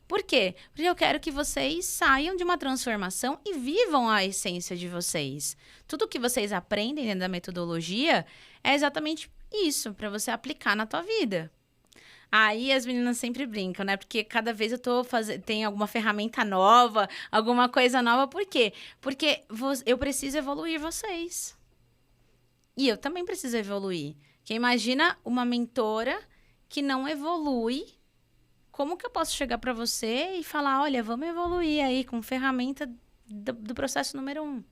Por quê? Porque eu quero que vocês saiam de uma transformação e vivam a essência de vocês. Tudo que vocês aprendem dentro da metodologia é exatamente isso, para você aplicar na tua vida. Aí as meninas sempre brincam, né? Porque cada vez eu tem alguma ferramenta nova, alguma coisa nova. Por quê? Porque eu preciso evoluir vocês. E eu também preciso evoluir. Porque imagina uma mentora que não evolui. Como que eu posso chegar para você e falar, olha, vamos evoluir aí com ferramenta do processo número 1?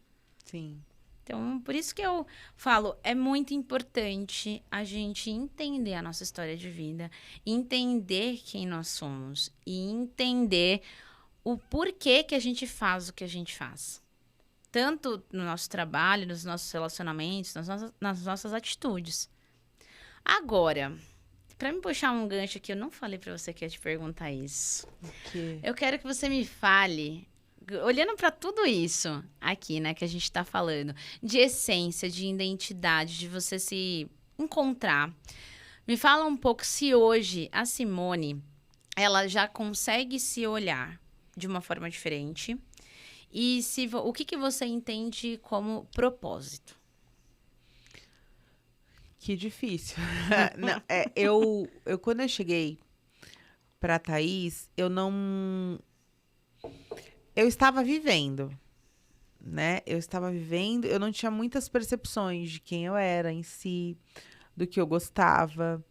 Sim. Então, por isso que eu falo, é muito importante a gente entender a nossa história de vida, entender quem nós somos e entender o porquê que a gente faz o que a gente faz. Tanto no nosso trabalho, nos nossos relacionamentos, nas nossas atitudes. Agora, para me puxar um gancho aqui, eu não falei para você que ia te perguntar isso. Eu quero que você me fale... Olhando para tudo isso aqui, né, que a gente está falando, de essência, de identidade, de você se encontrar. Me fala um pouco se hoje a Simone, ela já consegue se olhar de uma forma diferente E o que você entende como propósito? Que difícil. Não, quando eu cheguei pra Thaís, eu estava vivendo, né? Eu estava vivendo, eu não tinha muitas percepções de quem eu era em si, do que eu gostava.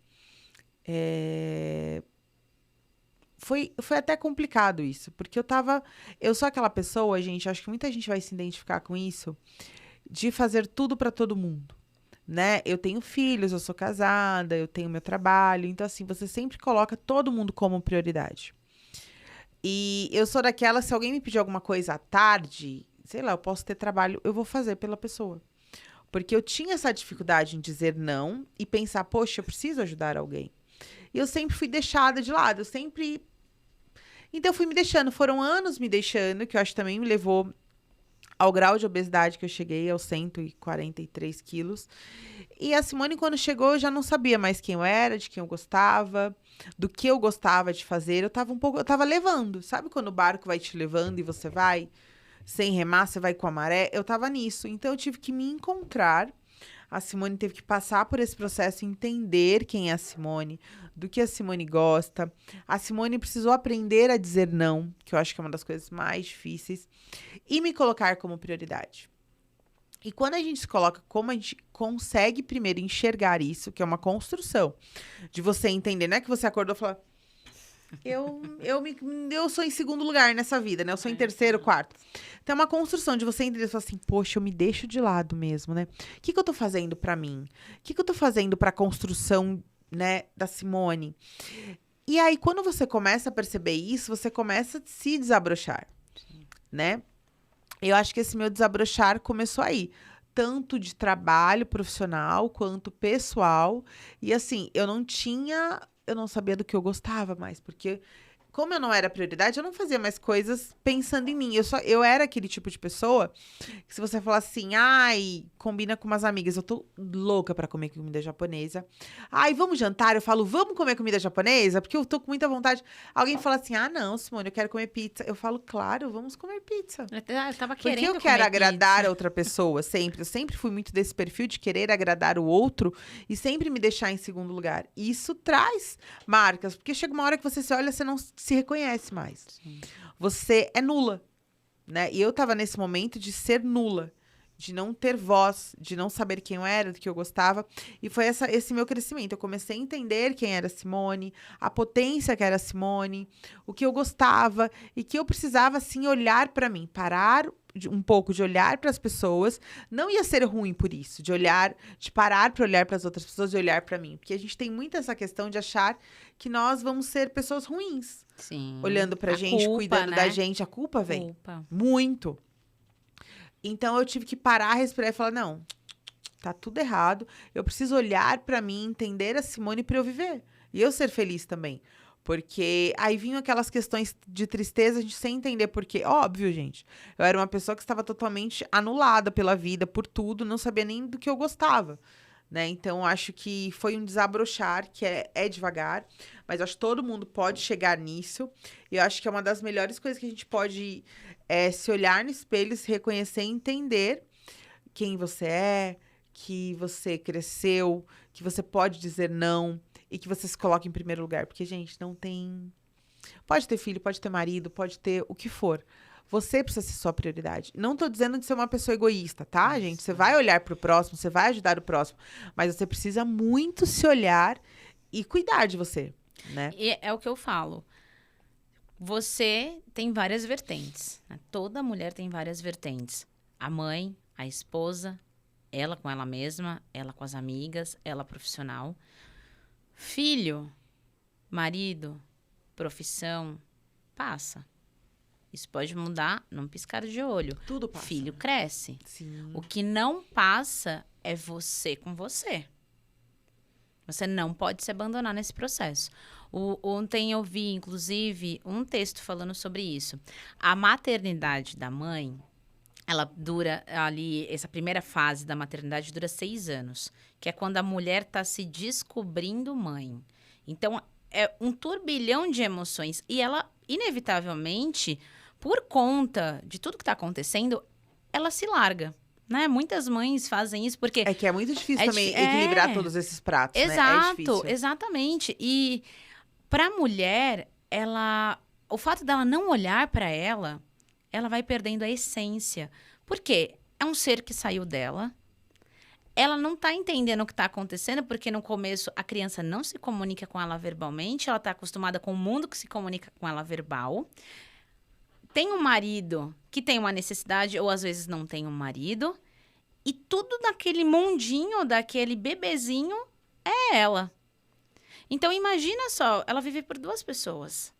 Foi até complicado isso, porque eu sou aquela pessoa, gente, acho que muita gente vai se identificar com isso, de fazer tudo pra todo mundo, né? Eu tenho filhos, eu sou casada, eu tenho meu trabalho, então assim, você sempre coloca todo mundo como prioridade. E eu sou daquela, se alguém me pedir alguma coisa à tarde, sei lá, eu posso ter trabalho, eu vou fazer pela pessoa. Porque eu tinha essa dificuldade em dizer não e pensar, poxa, eu preciso ajudar alguém. E eu sempre fui deixada de lado, eu sempre. Então eu fui me deixando, foram anos me deixando, que eu acho que também me levou ao grau de obesidade que eu cheguei, aos 143 quilos. E a Simone, quando chegou, eu já não sabia mais quem eu era, de quem eu gostava, do que eu gostava de fazer. Eu tava levando. Sabe quando o barco vai te levando e você vai sem remar, você vai com a maré? Eu tava nisso. Então eu tive que me encontrar. A Simone teve que passar por esse processo, entender quem é a Simone, do que a Simone gosta. A Simone precisou aprender a dizer não, que eu acho que é uma das coisas mais difíceis, e me colocar como prioridade. E quando a gente se coloca, como a gente consegue primeiro enxergar isso, que é uma construção, de você entender, não é que você acordou e falou, eu sou em segundo lugar nessa vida, né? Eu sou em terceiro, quarto. Então, é uma construção de você entender, assim, poxa, eu me deixo de lado mesmo, né? O que eu tô fazendo pra mim? O que eu tô fazendo pra construção, né, da Simone? E aí, quando você começa a perceber isso, você começa a se desabrochar, né? Eu acho que esse meu desabrochar começou aí. Tanto de trabalho profissional quanto pessoal. E assim, eu não sabia do que eu gostava mais, porque como eu não era prioridade, eu não fazia mais coisas pensando em mim. Eu era aquele tipo de pessoa que se você falar assim, ai, combina com umas amigas, eu tô louca pra comer comida japonesa. Ai, vamos jantar? Eu falo, vamos comer comida japonesa? Porque eu tô com muita vontade. Alguém fala assim, ah, não, Simone, eu quero comer pizza. Eu falo, claro, vamos comer pizza. Eu tava Porque querendo eu quero comer agradar pizza. outra pessoa, sempre. Eu sempre fui muito desse perfil de querer agradar o outro e sempre me deixar em segundo lugar. E isso traz marcas, porque chega uma hora que você se olha, você não se reconhece mais. Sim. Você é nula, né? E eu tava nesse momento de ser nula, de não ter voz, de não saber quem eu era, do que eu gostava. E foi esse meu crescimento. Eu comecei a entender quem era a Simone, a potência que era a Simone, o que eu gostava e que eu precisava, assim, olhar pra mim, parar um pouco de olhar para as pessoas. Não ia ser ruim por isso, de parar para olhar para as outras pessoas e olhar para mim. Porque a gente tem muito essa questão de achar que nós vamos ser pessoas ruins. Sim. Olhando pra A gente, culpa, cuidando né? da gente. A culpa vem. Culpa. Muito. Então, eu tive que parar, respirar e falar, não, tá tudo errado. Eu preciso olhar pra mim, entender a Simone pra eu viver. E eu ser feliz também. Porque aí vinham aquelas questões de tristeza, a gente sem entender por quê. Óbvio, gente. Eu era uma pessoa que estava totalmente anulada pela vida, por tudo, não sabia nem do que eu gostava. Né? Então, acho que foi um desabrochar, que é devagar, mas acho que todo mundo pode chegar nisso. E eu acho que é uma das melhores coisas que a gente pode se olhar no espelho, se reconhecer e entender quem você é, que você cresceu, que você pode dizer não e que você se coloca em primeiro lugar. Porque, gente, não tem. Pode ter filho, pode ter marido, pode ter o que for. Você precisa ser sua prioridade. Não tô dizendo de ser uma pessoa egoísta, tá, gente? Você vai olhar pro próximo, você vai ajudar o próximo. Mas você precisa muito se olhar e cuidar de você, né? E é o que eu falo. Você tem várias vertentes, né? Toda mulher tem várias vertentes. A mãe, a esposa, ela com ela mesma, ela com as amigas, ela profissional. Filho, marido, profissão, passa. Isso pode mudar num piscar de olho. Tudo passa. Filho cresce. Sim. O que não passa é você com você. Você não pode se abandonar nesse processo. Ontem eu vi, inclusive, um texto falando sobre isso. A maternidade da mãe, ela dura ali, essa primeira fase da maternidade dura 6 anos, que é quando a mulher está se descobrindo mãe. Então, é um turbilhão de emoções. E ela, inevitavelmente, por conta de tudo que tá acontecendo, ela se larga. Né? Muitas mães fazem isso porque... É que é muito difícil também equilibrar todos esses pratos, né? É Exato, difícil. exatamente. E para a mulher, o fato dela não olhar para ela vai perdendo a essência. Por quê? É um ser que saiu dela. Ela não tá entendendo o que tá acontecendo, porque no começo a criança não se comunica com ela verbalmente, ela tá acostumada com o mundo que se comunica com ela verbal. Tem um marido que tem uma necessidade, ou às vezes não tem um marido, e tudo naquele mundinho, daquele bebezinho, é ela. Então, imagina só, ela vive por 2 pessoas.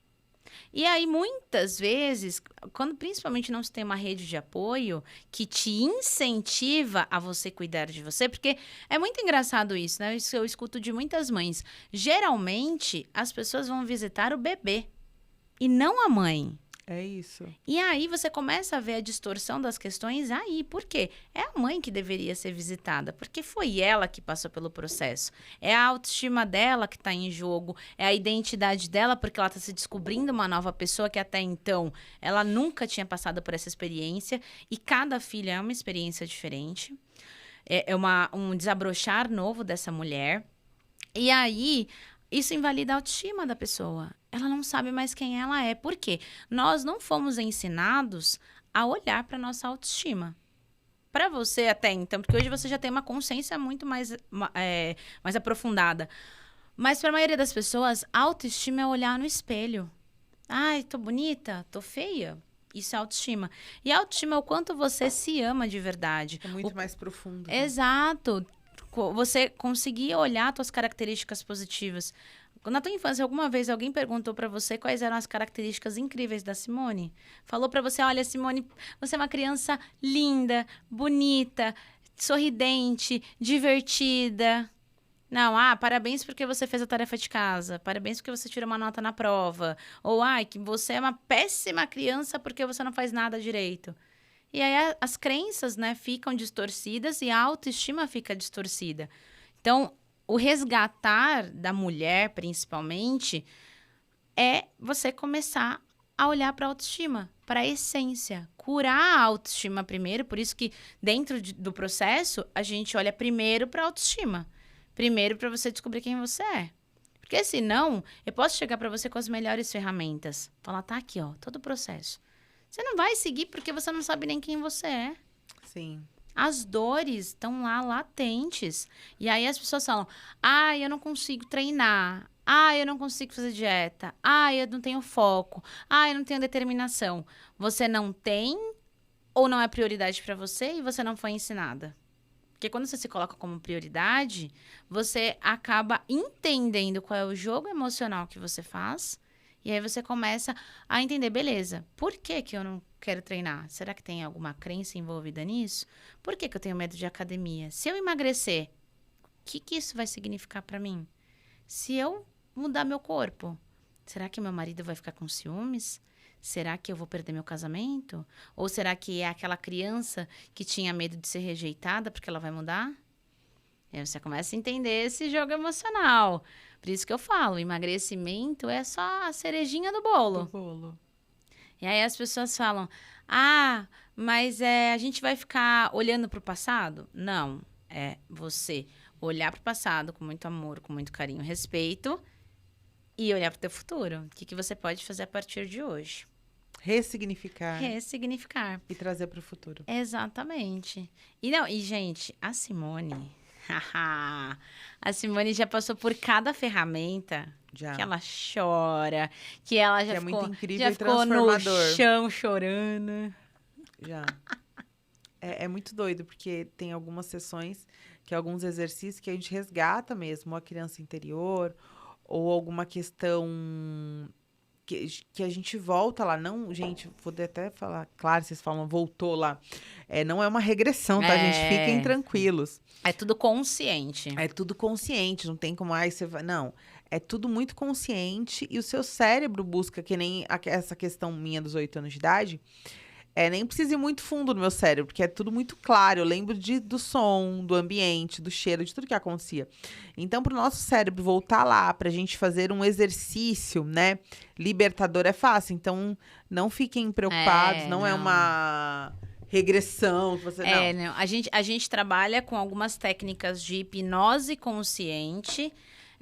E aí, muitas vezes, quando principalmente não se tem uma rede de apoio que te incentiva a você cuidar de você, porque é muito engraçado isso, né? Isso eu escuto de muitas mães. Geralmente, as pessoas vão visitar o bebê e não a mãe. É isso. E aí você começa a ver a distorção das questões aí. Por quê? É a mãe que deveria ser visitada, porque foi ela que passou pelo processo. É a autoestima dela que está em jogo, é a identidade dela, porque ela está se descobrindo uma nova pessoa que até então ela nunca tinha passado por essa experiência. E cada filha é uma experiência diferente. É um desabrochar novo dessa mulher. E aí... isso invalida a autoestima da pessoa. Ela não sabe mais quem ela é. Por quê? Nós não fomos ensinados a olhar para nossa autoestima. Para você até então, porque hoje você já tem uma consciência muito mais aprofundada. Mas para a maioria das pessoas, a autoestima é olhar no espelho. Ai, tô bonita, tô feia. Isso é autoestima. E a autoestima é o quanto você se ama de verdade. É muito mais profundo. Né? Exato. Você conseguir olhar suas características positivas. Na tua infância, alguma vez alguém perguntou pra você quais eram as características incríveis da Simone? Falou pra você, olha, Simone, você é uma criança linda, bonita, sorridente, divertida. Não, parabéns porque você fez a tarefa de casa. Parabéns porque você tirou uma nota na prova. Ou, que você é uma péssima criança porque você não faz nada direito. E aí as crenças, né, ficam distorcidas e a autoestima fica distorcida. Então, o resgatar da mulher, principalmente, é você começar a olhar para a autoestima, para a essência. Curar a autoestima primeiro, por isso que dentro do processo, a gente olha primeiro para a autoestima. Primeiro para você descobrir quem você é. Porque senão, eu posso chegar para você com as melhores ferramentas. Falar, tá aqui, ó, todo o processo. Você não vai seguir porque você não sabe nem quem você é. Sim. As dores estão lá latentes. E aí as pessoas falam, eu não consigo treinar. Eu não consigo fazer dieta. Eu não tenho foco. Eu não tenho determinação. Você não tem ou não é prioridade para você e você não foi ensinada. Porque quando você se coloca como prioridade, você acaba entendendo qual é o jogo emocional que você faz. E aí você começa a entender, beleza, por que eu não quero treinar? Será que tem alguma crença envolvida nisso? Por que eu tenho medo de academia? Se eu emagrecer, o que isso vai significar para mim? Se eu mudar meu corpo, será que meu marido vai ficar com ciúmes? Será que eu vou perder meu casamento? Ou será que é aquela criança que tinha medo de ser rejeitada porque ela vai mudar? E aí você começa a entender esse jogo emocional. Por isso que eu falo, emagrecimento é só a cerejinha do bolo. E aí as pessoas falam, mas a gente vai ficar olhando para o passado? Não, é você olhar para o passado com muito amor, com muito carinho, respeito e olhar para o teu futuro. O que você pode fazer a partir de hoje? Ressignificar. E trazer para o futuro. Exatamente. E, gente, a Simone... A Simone já passou por cada ferramenta já. Que ela chora, que ela já ficou, muito incrível já e ficou no transformador. chão chorando. Já. É muito doido, porque tem algumas sessões, que alguns exercícios que a gente resgata mesmo a criança interior, ou alguma questão que a gente volta lá. Não, gente, vou até falar, claro, vocês falam, voltou lá. Não é uma regressão, tá, gente? Fiquem tranquilos. É tudo consciente. É tudo consciente, não tem como, você vai... Não, é tudo muito consciente e o seu cérebro busca, que nem essa questão minha dos 8 anos de idade, Nem precisa ir muito fundo no meu cérebro, porque é tudo muito claro. Eu lembro do som, do ambiente, do cheiro, de tudo que acontecia. Então, para o nosso cérebro voltar lá, para a gente fazer um exercício, né? Libertador é fácil. Então, não fiquem preocupados, não é uma regressão. Que você, não. Não. A gente trabalha com algumas técnicas de hipnose consciente.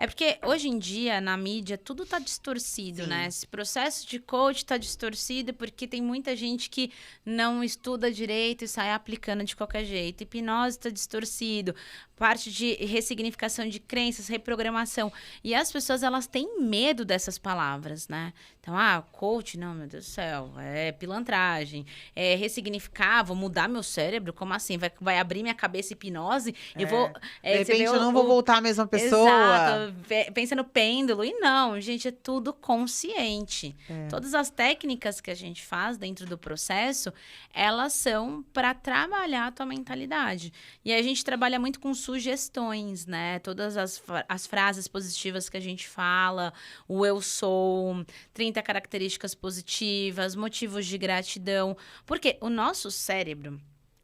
É porque hoje em dia, na mídia, tudo tá distorcido, né? Esse processo de coach tá distorcido porque tem muita gente que não estuda direito e sai aplicando de qualquer jeito. Hipnose tá distorcido. Parte de ressignificação de crenças, reprogramação. E as pessoas, elas têm medo dessas palavras, né? Então, coach, não, meu Deus do céu, é pilantragem. É ressignificar, vou mudar meu cérebro, como assim? Vai abrir minha cabeça hipnose? Eu vou... de repente eu não vou voltar a mesma pessoa. Exato, pensa no pêndulo. E não, gente, é tudo consciente. Todas as técnicas que a gente faz dentro do processo, elas são para trabalhar a tua mentalidade. E a gente trabalha muito com sugestões, né? Todas as frases positivas que a gente fala, o eu sou, 30 características positivas, motivos de gratidão. Porque o nosso cérebro,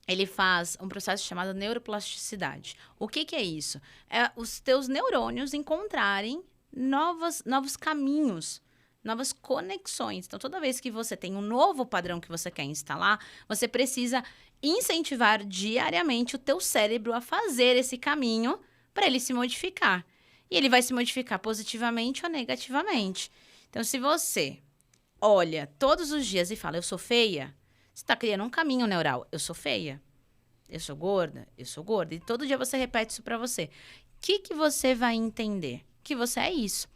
ele faz um processo chamado neuroplasticidade. O que é isso? É os teus neurônios encontrarem novos caminhos, novas conexões. Então, toda vez que você tem um novo padrão que você quer instalar, você precisa incentivar diariamente o teu cérebro a fazer esse caminho para ele se modificar. E ele vai se modificar positivamente ou negativamente. Então, se você olha todos os dias e fala, eu sou feia, você está criando um caminho neural. Eu sou feia. Eu sou gorda. Eu sou gorda. E todo dia você repete isso para você. O que você vai entender? Que você é isso.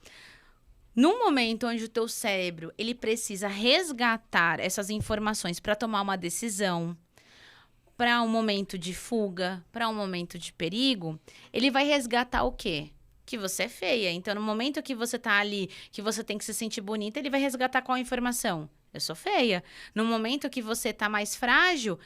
Num momento onde o teu cérebro ele precisa resgatar essas informações para tomar uma decisão, para um momento de fuga, para um momento de perigo, ele vai resgatar o quê? Que você é feia. Então, no momento que você tá ali, que você tem que se sentir bonita, ele vai resgatar qual informação? Eu sou feia. No momento que você tá mais frágil,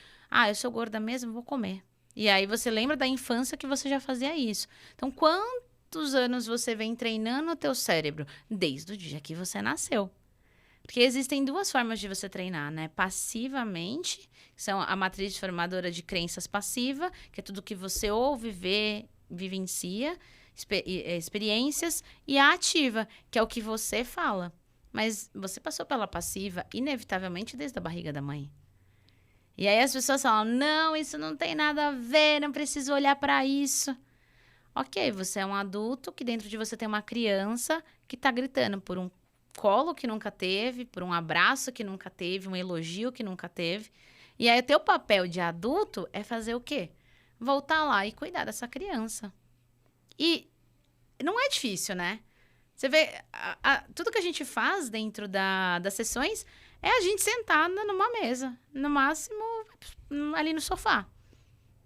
eu sou gorda mesmo, vou comer. E aí você lembra da infância que você já fazia isso. Então, quantos anos você vem treinando o teu cérebro? Desde o dia que você nasceu. Porque existem duas formas de você treinar, né? Passivamente, que são a matriz formadora de crenças passiva, que é tudo que você ouve, vê, vivencia, experiências, e a ativa, que é o que você fala. Mas você passou pela passiva, inevitavelmente, desde a barriga da mãe. E aí as pessoas falam, não, isso não tem nada a ver, não preciso olhar para isso. Ok, você é um adulto que dentro de você tem uma criança que tá gritando por um colo que nunca teve, por um abraço que nunca teve, um elogio que nunca teve. E aí o teu papel de adulto é fazer o quê? Voltar lá e cuidar dessa criança. E não é difícil, né? Você vê, tudo que a gente faz dentro das sessões é a gente sentada numa mesa, no máximo ali no sofá.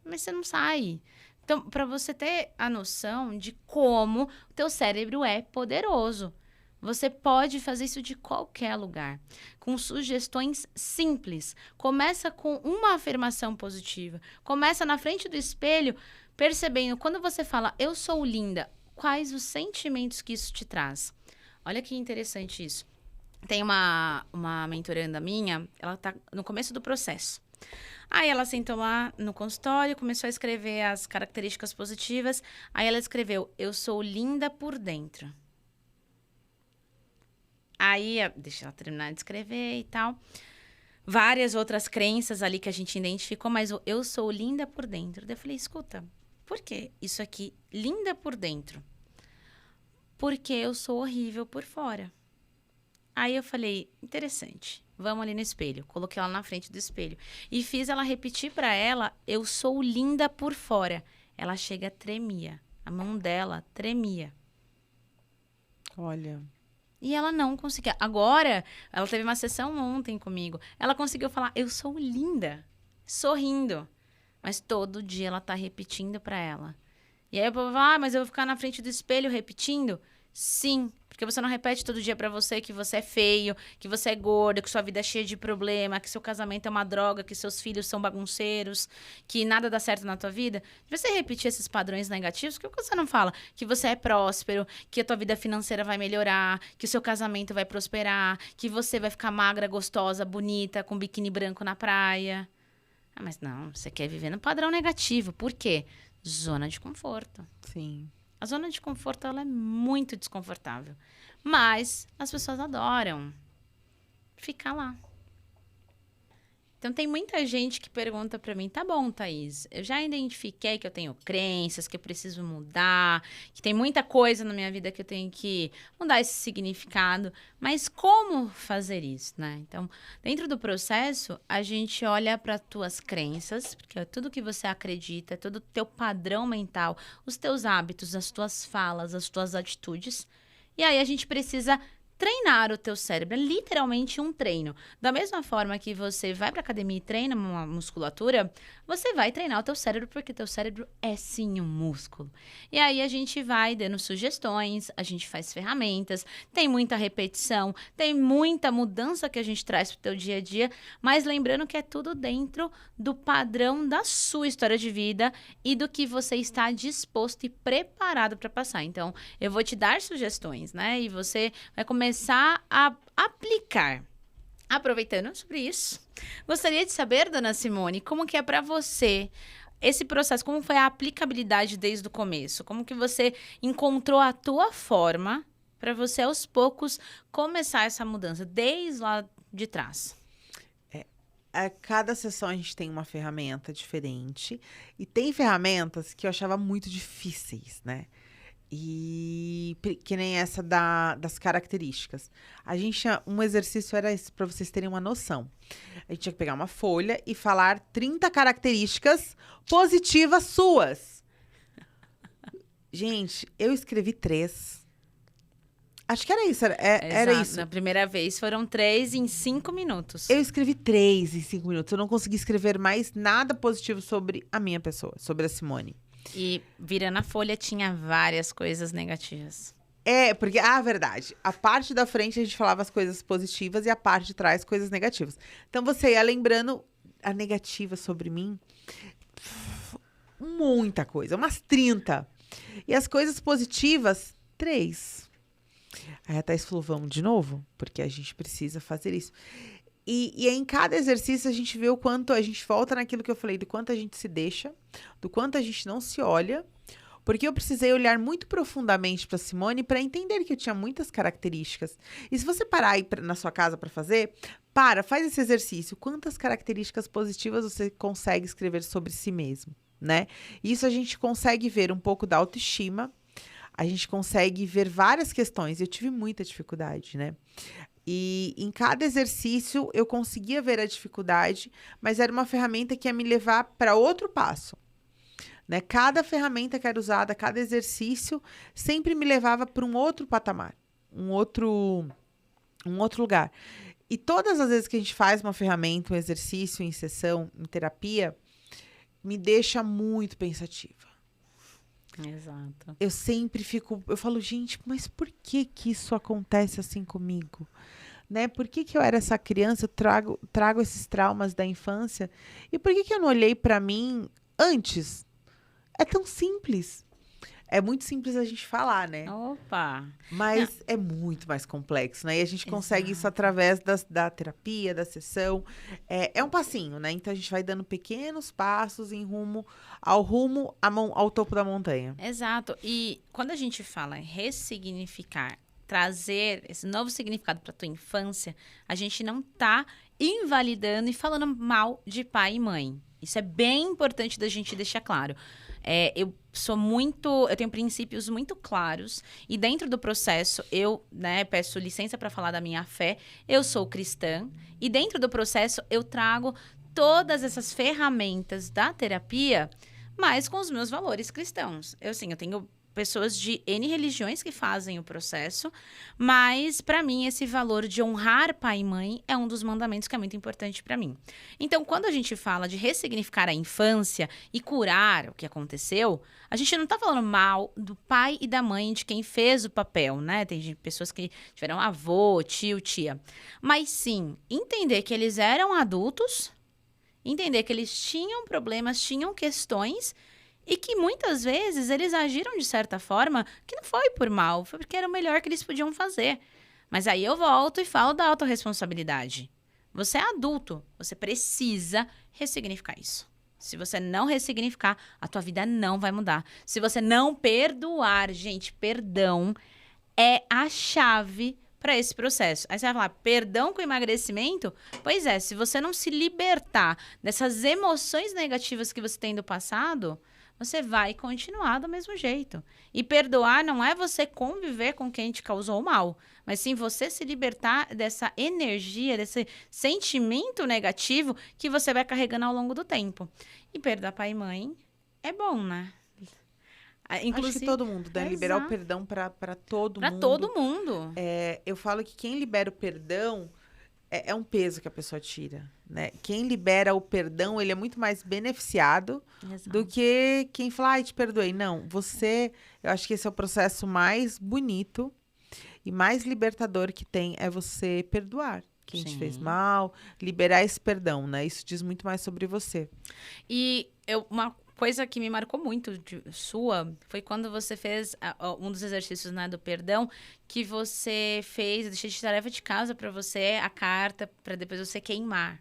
Mas você não sai. Então, para você ter a noção de como o teu cérebro é poderoso, você pode fazer isso de qualquer lugar, com sugestões simples. Começa com uma afirmação positiva. Começa na frente do espelho, percebendo, quando você fala, eu sou linda, quais os sentimentos que isso te traz. Olha que interessante isso. Tem uma mentoranda minha, ela tá no começo do processo. Aí ela sentou lá no consultório, começou a escrever as características positivas. Aí ela escreveu, eu sou linda por dentro. Aí, deixa ela terminar de escrever e tal. Várias outras crenças ali que a gente identificou, mas eu sou linda por dentro. Daí eu falei, escuta, por que isso aqui, linda por dentro? Porque eu sou horrível por fora. Aí eu falei, interessante, vamos ali no espelho. Coloquei ela na frente do espelho. E fiz ela repetir para ela, eu sou linda por fora. Ela chega, tremia. A mão dela tremia. Olha. E ela não conseguia. Agora, ela teve uma sessão ontem comigo. Ela conseguiu falar, eu sou linda, sorrindo. Mas todo dia ela tá repetindo para ela. E aí eu vou falar, mas eu vou ficar na frente do espelho repetindo? Sim, porque você não repete todo dia pra você que você é feio, que você é gordo, que sua vida é cheia de problema, que seu casamento é uma droga, que seus filhos são bagunceiros, que nada dá certo na tua vida. De você repetir esses padrões negativos, por que você não fala que você é próspero, que a tua vida financeira vai melhorar, que o seu casamento vai prosperar, que você vai ficar magra, gostosa, bonita, com biquíni branco na praia? Ah, mas não, você quer viver no padrão negativo. Por quê? Zona de conforto. Sim. A zona de conforto, ela é muito desconfortável. Mas as pessoas adoram ficar lá. Então, tem muita gente que pergunta pra mim, tá bom, Thaís, eu já identifiquei que eu tenho crenças, que eu preciso mudar, que tem muita coisa na minha vida que eu tenho que mudar esse significado, mas como fazer isso, né? Então, dentro do processo, a gente olha para tuas crenças, porque é tudo que você acredita, é todo o teu padrão mental, os teus hábitos, as tuas falas, as tuas atitudes, e aí a gente precisa treinar o teu cérebro, é literalmente um treino. Da mesma forma que você vai pra academia e treina uma musculatura, você vai treinar o teu cérebro, porque teu cérebro é sim um músculo. E aí a gente vai dando sugestões, a gente faz ferramentas, tem muita repetição, tem muita mudança que a gente traz pro teu dia a dia, mas lembrando que é tudo dentro do padrão da sua história de vida e do que você está disposto e preparado para passar. Então, eu vou te dar sugestões, né? E você vai começar a aplicar. Aproveitando sobre isso, gostaria de saber, dona Simone, como que é para você esse processo, como foi a aplicabilidade desde o começo? Como que você encontrou a tua forma para você, aos poucos, começar essa mudança, desde lá de trás? A cada sessão a gente tem uma ferramenta diferente. E tem ferramentas que eu achava muito difíceis, né? E que nem essa das características. A gente tinha um exercício, era esse, para vocês terem uma noção. A gente tinha que pegar uma folha e falar 30 características positivas suas. Gente, eu escrevi 3. Acho que era isso, era isso. Na primeira vez foram 3 em 5 minutos. Eu escrevi 3 em 5 minutos. Eu não consegui escrever mais nada positivo sobre a minha pessoa, sobre a Simone. E virando a folha tinha várias coisas negativas. Porque, verdade. A parte da frente a gente falava as coisas positivas e a parte de trás coisas negativas. Então você ia lembrando a negativa sobre mim. Muita coisa, umas 30. E as coisas positivas, 3. Aí a Thaís falou, vamos de novo? Porque a gente precisa fazer isso. E em cada exercício a gente vê o quanto a gente volta naquilo que eu falei, do quanto a gente se deixa, do quanto a gente não se olha. Porque eu precisei olhar muito profundamente para Simone para entender que eu tinha muitas características. E se você parar aí na sua casa para fazer, faz esse exercício. Quantas características positivas você consegue escrever sobre si mesmo, né? Isso a gente consegue ver um pouco da autoestima. A gente consegue ver várias questões. Eu tive muita dificuldade, né? E em cada exercício eu conseguia ver a dificuldade, mas era uma ferramenta que ia me levar para outro passo, né? Cada ferramenta que era usada, cada exercício, sempre me levava para um outro patamar, um outro lugar. E todas as vezes que a gente faz uma ferramenta, um exercício em sessão, em terapia, me deixa muito pensativa. Exato. Eu sempre eu falo, gente, mas por que isso acontece assim comigo? Né? Por que eu era essa criança, eu trago esses traumas da infância? E por que eu não olhei para mim antes? É tão simples. É muito simples a gente falar, né? Opa! Mas é muito mais complexo, né? E a gente consegue isso através da terapia, da sessão. É um passinho, né? Então, a gente vai dando pequenos passos em rumo ao topo da montanha. Exato. E quando a gente fala em ressignificar, trazer esse novo significado para tua infância, a gente não tá invalidando e falando mal de pai e mãe. Isso é bem importante da gente deixar claro. Eu tenho princípios muito claros e dentro do processo eu, peço licença para falar da minha fé. Eu sou cristã e dentro do processo eu trago todas essas ferramentas da terapia, mas com os meus valores cristãos. Eu tenho pessoas de N religiões que fazem o processo, mas para mim esse valor de honrar pai e mãe é um dos mandamentos que é muito importante para mim. Então, quando a gente fala de ressignificar a infância e curar o que aconteceu, a gente não tá falando mal do pai e da mãe, de quem fez o papel, né? Tem pessoas que tiveram avô, tio, tia. Mas sim, entender que eles eram adultos, entender que eles tinham problemas, tinham questões e que muitas vezes eles agiram de certa forma que não foi por mal, foi porque era o melhor que eles podiam fazer. Mas aí eu volto e falo da autorresponsabilidade. Você é adulto, você precisa ressignificar isso. Se você não ressignificar, a tua vida não vai mudar. Se você não perdoar, gente, perdão é a chave para esse processo. Aí você vai falar, perdão com emagrecimento? Pois é, se você não se libertar dessas emoções negativas que você tem do passado, você vai continuar do mesmo jeito. E perdoar não é você conviver com quem te causou mal, mas sim você se libertar dessa energia, desse sentimento negativo que você vai carregando ao longo do tempo. E perdoar pai e mãe é bom, né? Inclusive, acho que todo mundo, né? Liberar o perdão para todo mundo. Para todo mundo. Eu falo que quem libera o perdão é um peso que a pessoa tira, né? Quem libera o perdão, ele é muito mais beneficiado do que quem fala, ai, te perdoei. Não, eu acho que esse é o processo mais bonito e mais libertador que tem, é você perdoar quem te fez mal, liberar esse perdão, né? Isso diz muito mais sobre você. E uma coisa que me marcou muito sua foi quando você fez um dos exercícios, né, do perdão, que você fez, deixei de tarefa de casa para você a carta para depois você queimar.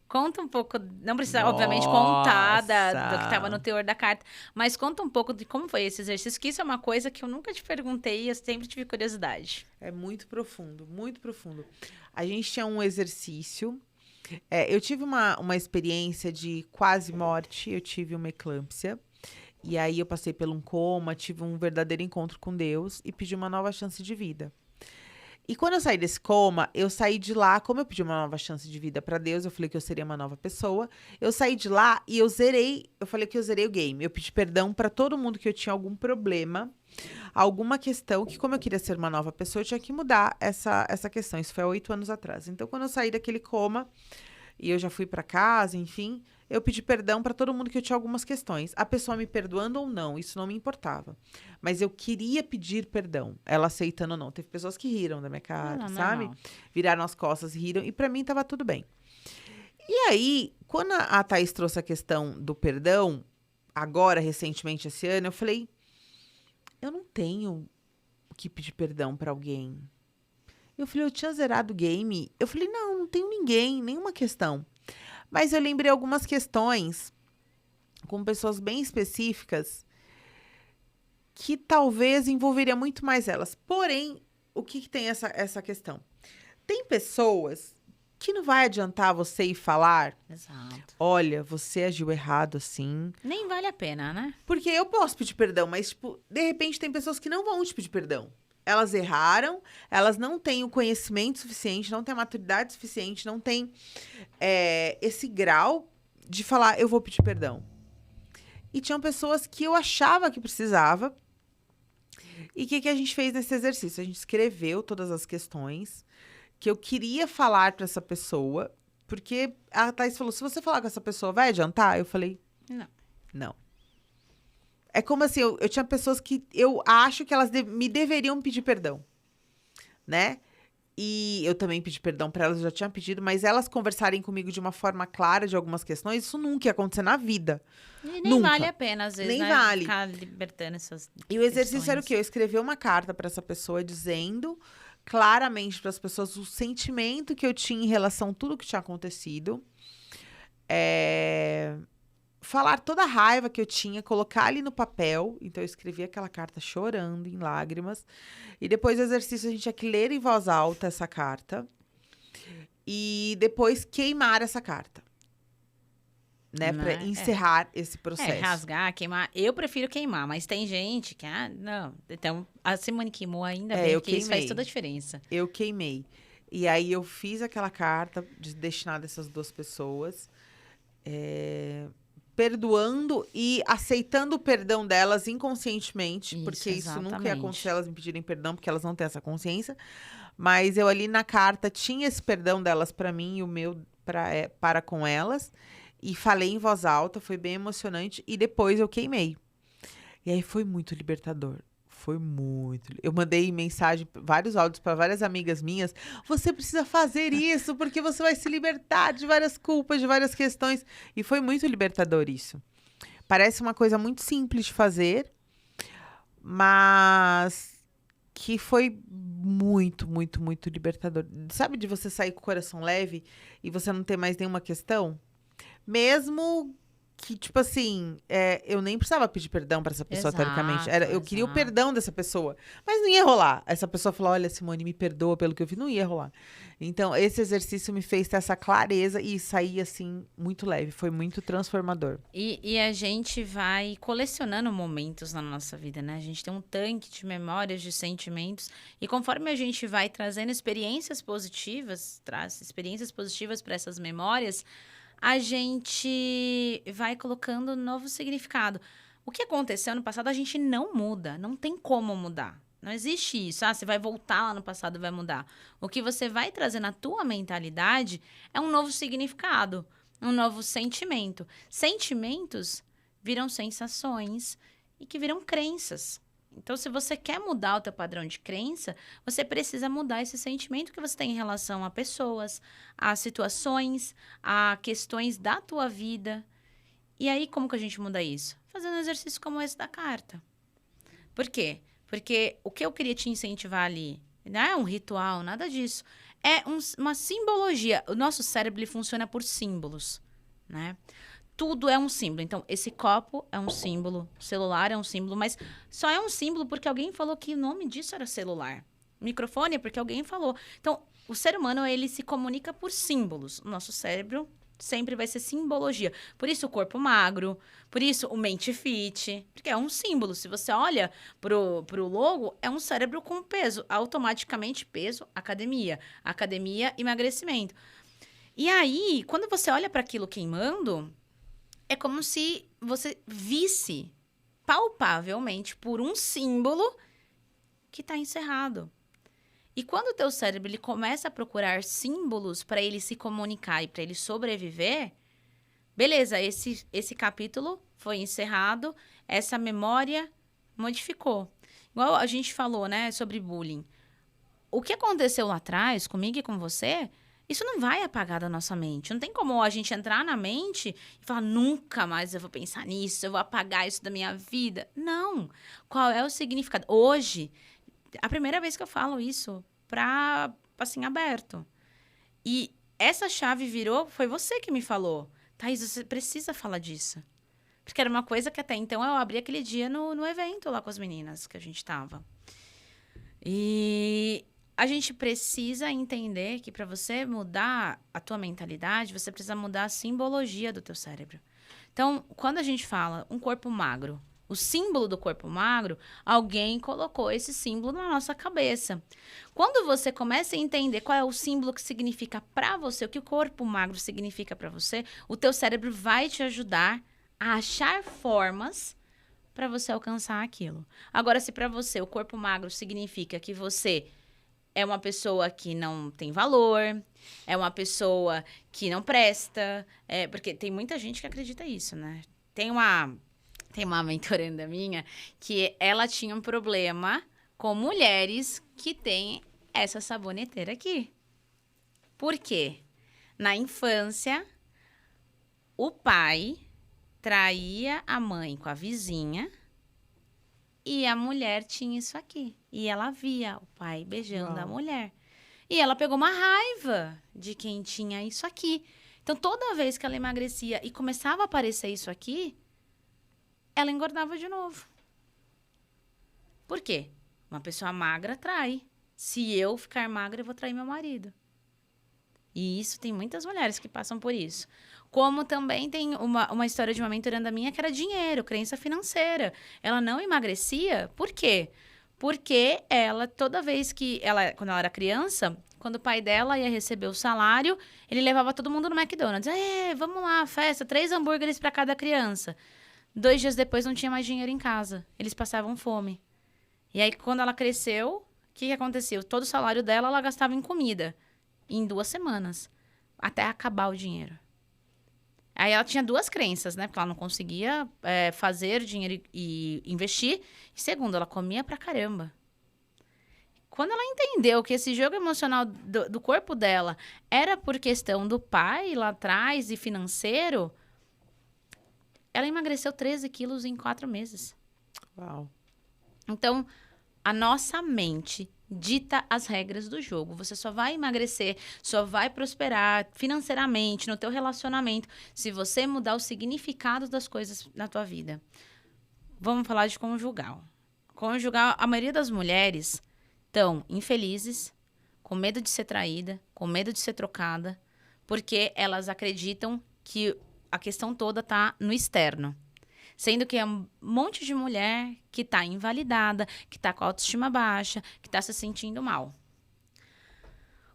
Conta um pouco, não precisa, obviamente, contar do que estava no teor da carta, mas conta um pouco de como foi esse exercício, que isso é uma coisa que eu nunca te perguntei e eu sempre tive curiosidade. É muito profundo, muito profundo. A gente tinha um exercício. Eu tive uma experiência de quase morte, eu tive uma eclâmpsia. E aí eu passei por um coma, tive um verdadeiro encontro com Deus e pedi uma nova chance de vida. E quando eu saí desse coma, eu saí de lá, como eu pedi uma nova chance de vida pra Deus, eu falei que eu seria uma nova pessoa. Eu saí de lá e eu falei que eu zerei o game. Eu pedi perdão pra todo mundo que eu tinha algum problema, alguma questão, que como eu queria ser uma nova pessoa, eu tinha que mudar essa questão. Isso foi há 8 anos atrás. Então, quando eu saí daquele coma, e eu já fui pra casa, enfim, eu pedi perdão pra todo mundo que eu tinha algumas questões. A pessoa me perdoando ou não, isso não me importava. Mas eu queria pedir perdão, ela aceitando ou não. Teve pessoas que riram da minha cara, sabe? Não. Viraram as costas, riram, e pra mim tava tudo bem. E aí, quando a Thaís trouxe a questão do perdão, agora, recentemente, esse ano, eu falei, eu não tenho que pedir perdão pra alguém. Eu falei, eu tinha zerado o game. Eu falei, não tenho ninguém, nenhuma questão. Mas eu lembrei algumas questões com pessoas bem específicas que talvez envolveria muito mais elas. Porém, o que tem essa questão? Tem pessoas que não vai adiantar você ir falar, exato, olha, você agiu errado assim. Nem vale a pena, né? Porque eu posso pedir perdão, mas, tipo, de repente tem pessoas que não vão te pedir perdão. Elas erraram, elas não têm o conhecimento suficiente, não têm a maturidade suficiente, não têm esse grau de falar, eu vou pedir perdão. E tinham pessoas que eu achava que precisava. E o que a gente fez nesse exercício? A gente escreveu todas as questões que eu queria falar para essa pessoa, porque a Thaís falou, se você falar com essa pessoa, vai adiantar? Eu falei, não. É como assim, eu tinha pessoas que eu acho que elas me deveriam pedir perdão, né? E eu também pedi perdão para elas, eu já tinha pedido, mas elas conversarem comigo de uma forma clara de algumas questões, isso nunca ia acontecer na vida. E nem vale a pena, às vezes, nem né? Vale. Ficar libertando essas E o exercício era o quê? Eu escrevi uma carta para essa pessoa dizendo claramente para as pessoas o sentimento que eu tinha em relação a tudo que tinha acontecido. Falar toda a raiva que eu tinha, colocar ali no papel. Então, eu escrevi aquela carta chorando, em lágrimas. E depois do exercício, a gente tinha que ler em voz alta essa carta. E depois queimar essa carta. Né? Pra encerrar esse processo. Rasgar, queimar. Eu prefiro queimar, mas tem gente que... não. Então, a Simone queimou ainda bem, porque isso faz toda a diferença. Eu queimei. E aí, eu fiz aquela carta destinada a essas duas pessoas. perdoando e aceitando o perdão delas inconscientemente, Isso, porque isso nunca ia exatamente. acontecer elas me pedirem perdão, porque elas não têm essa consciência. Mas eu ali na carta tinha esse perdão delas pra mim e o meu para com elas. E falei em voz alta, foi bem emocionante. E depois eu queimei. E aí foi muito libertador. Foi muito. Eu mandei mensagem, vários áudios para várias amigas minhas. Você precisa fazer isso, porque você vai se libertar de várias culpas, de várias questões. E foi muito libertador isso. Parece uma coisa muito simples de fazer, mas que foi muito, muito, muito libertador. Sabe de você sair com o coração leve e você não ter mais nenhuma questão? Mesmo que, tipo assim, eu nem precisava pedir perdão pra essa pessoa, teoricamente. Eu queria o Exato. perdão dessa pessoa. Mas não ia rolar. Essa pessoa falou, olha, Simone, me perdoa pelo que eu fiz. Não ia rolar. Então, esse exercício me fez ter essa clareza e sair, assim, muito leve. Foi muito transformador. E a gente vai colecionando momentos na nossa vida, né? A gente tem um tanque de memórias, de sentimentos. E conforme a gente vai trazendo experiências positivas, traz experiências positivas para essas memórias, a gente vai colocando novo significado. O que aconteceu no passado, a gente não muda. Não tem como mudar. Não existe isso. Você vai voltar lá no passado e vai mudar. O que você vai trazer na tua mentalidade é um novo significado, um novo sentimento. Sentimentos viram sensações e que viram crenças. Então, se você quer mudar o teu padrão de crença, você precisa mudar esse sentimento que você tem em relação a pessoas, a situações, a questões da tua vida. E aí, como que a gente muda isso? Fazendo um exercício como esse da carta. Por quê? Porque o que eu queria te incentivar ali não é um ritual, nada disso. É uma simbologia. O nosso cérebro ele funciona por símbolos, né? Tudo é um símbolo. Então, esse copo é um símbolo, o celular é um símbolo, mas só é um símbolo porque alguém falou que o nome disso era celular. O microfone é porque alguém falou. Então, o ser humano, ele se comunica por símbolos. O nosso cérebro sempre vai ser simbologia. Por isso o corpo magro, por isso o mente fit, porque é um símbolo. Se você olha pro logo, é um cérebro com peso. Automaticamente, peso, academia. Academia, emagrecimento. E aí, quando você olha para aquilo queimando, é como se você visse palpavelmente por um símbolo que está encerrado. E quando o teu cérebro ele começa a procurar símbolos para ele se comunicar e para ele sobreviver, beleza, esse capítulo foi encerrado, essa memória modificou. Igual a gente falou, né, sobre bullying. O que aconteceu lá atrás, comigo e com você, isso não vai apagar da nossa mente. Não tem como a gente entrar na mente e falar, nunca mais eu vou pensar nisso, eu vou apagar isso da minha vida. Não. Qual é o significado? Hoje, a primeira vez que eu falo isso pra, assim, aberto. E essa chave virou, foi você que me falou. Thaís, você precisa falar disso. Porque era uma coisa que até então eu abri aquele dia no evento lá com as meninas que a gente tava. E a gente precisa entender que para você mudar a tua mentalidade, você precisa mudar a simbologia do teu cérebro. Então, quando a gente fala um corpo magro, o símbolo do corpo magro, alguém colocou esse símbolo na nossa cabeça. Quando você começa a entender qual é o símbolo que significa para você, o que o corpo magro significa para você, o teu cérebro vai te ajudar a achar formas para você alcançar aquilo. Agora, se para você o corpo magro significa que você é uma pessoa que não tem valor, é uma pessoa que não presta, porque tem muita gente que acredita isso, né? Tem uma mentoranda minha que ela tinha um problema com mulheres que têm essa saboneteira aqui. Por quê? Na infância, o pai traía a mãe com a vizinha e a mulher tinha isso aqui. E ela via o pai beijando a mulher. E ela pegou uma raiva de quem tinha isso aqui. Então, toda vez que ela emagrecia e começava a aparecer isso aqui, ela engordava de novo. Por quê? Uma pessoa magra trai. Se eu ficar magra, eu vou trair meu marido. E isso tem muitas mulheres que passam por isso. Como também tem uma história de uma mentoranda minha que era dinheiro, crença financeira. Ela não emagrecia, por quê? Porque ela, toda vez que ela, quando ela era criança, quando o pai dela ia receber o salário, ele levava todo mundo no McDonald's. Vamos lá, festa, 3 hambúrgueres para cada criança. 2 dias depois não tinha mais dinheiro em casa. Eles passavam fome. E aí, quando ela cresceu, o que aconteceu? Todo o salário dela, ela gastava em comida. Em 2 semanas. Até acabar o dinheiro. Aí ela tinha 2 crenças, né? Porque ela não conseguia fazer dinheiro e investir. E segundo, ela comia pra caramba. Quando ela entendeu que esse jogo emocional do corpo dela era por questão do pai lá atrás e financeiro, ela emagreceu 13 quilos em 4 meses. Uau. Então, a nossa mente dita as regras do jogo. Você só vai emagrecer, só vai prosperar financeiramente no teu relacionamento se você mudar o significado das coisas na tua vida. Vamos falar de conjugal. Conjugal, a maioria das mulheres estão infelizes, com medo de ser traída, com medo de ser trocada, porque elas acreditam que a questão toda tá no externo. Sendo que é um monte de mulher que tá invalidada, que tá com a autoestima baixa, que tá se sentindo mal.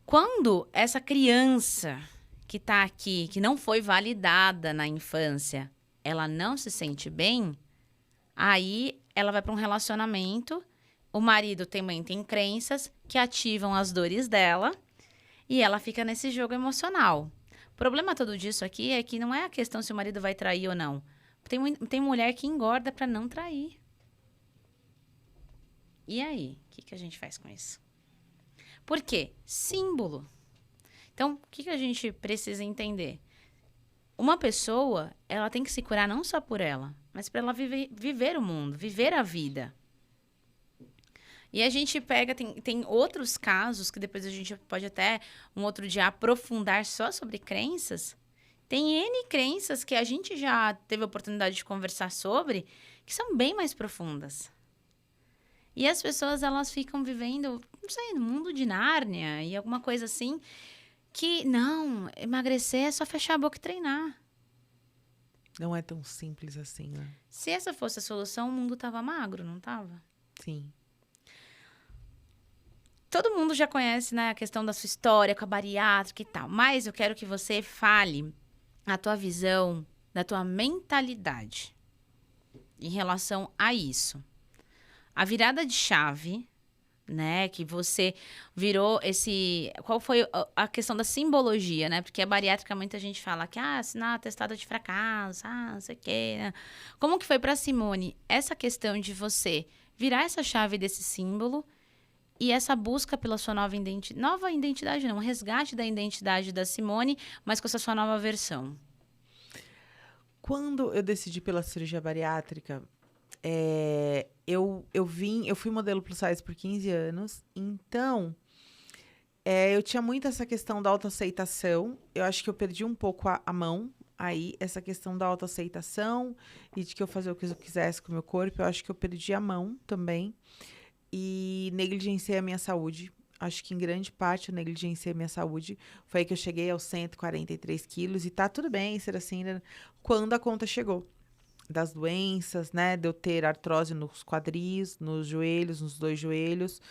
Quando essa criança que tá aqui, que não foi validada na infância, ela não se sente bem, aí ela vai para um relacionamento, o marido também tem crenças que ativam as dores dela e ela fica nesse jogo emocional. O problema todo disso aqui é que não é a questão se o marido vai trair ou não. Tem mulher que engorda para não trair. E aí? O que a gente faz com isso? Por quê? Símbolo. Então, o que a gente precisa entender? Uma pessoa, ela tem que se curar não só por ela, mas para ela viver o mundo, viver a vida. E a gente pega, tem outros casos, que depois a gente pode até, um outro dia, aprofundar só sobre crenças. Tem N crenças que a gente já teve a oportunidade de conversar sobre, que são bem mais profundas. E as pessoas, elas ficam vivendo, não sei, no mundo de Nárnia e alguma coisa assim, que, não, emagrecer é só fechar a boca e treinar. Não é tão simples assim, né? Se essa fosse a solução, o mundo tava magro, não tava? Sim. Todo mundo já conhece, né, a questão da sua história com a bariátrica e tal, mas eu quero que você fale a tua visão, da tua mentalidade em relação a isso. A virada de chave, né, que você virou esse... Qual foi a questão da simbologia, né? Porque a bariátrica, muita gente fala que, assinar atestado de fracasso, não sei o quê, né? Como que foi para Simone essa questão de você virar essa chave desse símbolo e essa busca pela sua nova identidade, não, resgate da identidade da Simone, mas com essa sua nova versão? Quando eu decidi pela cirurgia bariátrica, eu fui modelo plus size por 15 anos, então eu tinha muito essa questão da autoaceitação. Eu acho que eu perdi um pouco a mão aí, essa questão da autoaceitação e de que eu fazia o que eu quisesse com o meu corpo. Eu acho que eu perdi a mão também. E negligenciei a minha saúde. Acho que em grande parte eu negligenciei a minha saúde. Foi aí que eu cheguei aos 143 quilos. E tá tudo bem ser assim, né? Quando a conta chegou. Das doenças, né? De eu ter artrose nos quadris, nos joelhos, nos 2 joelhos.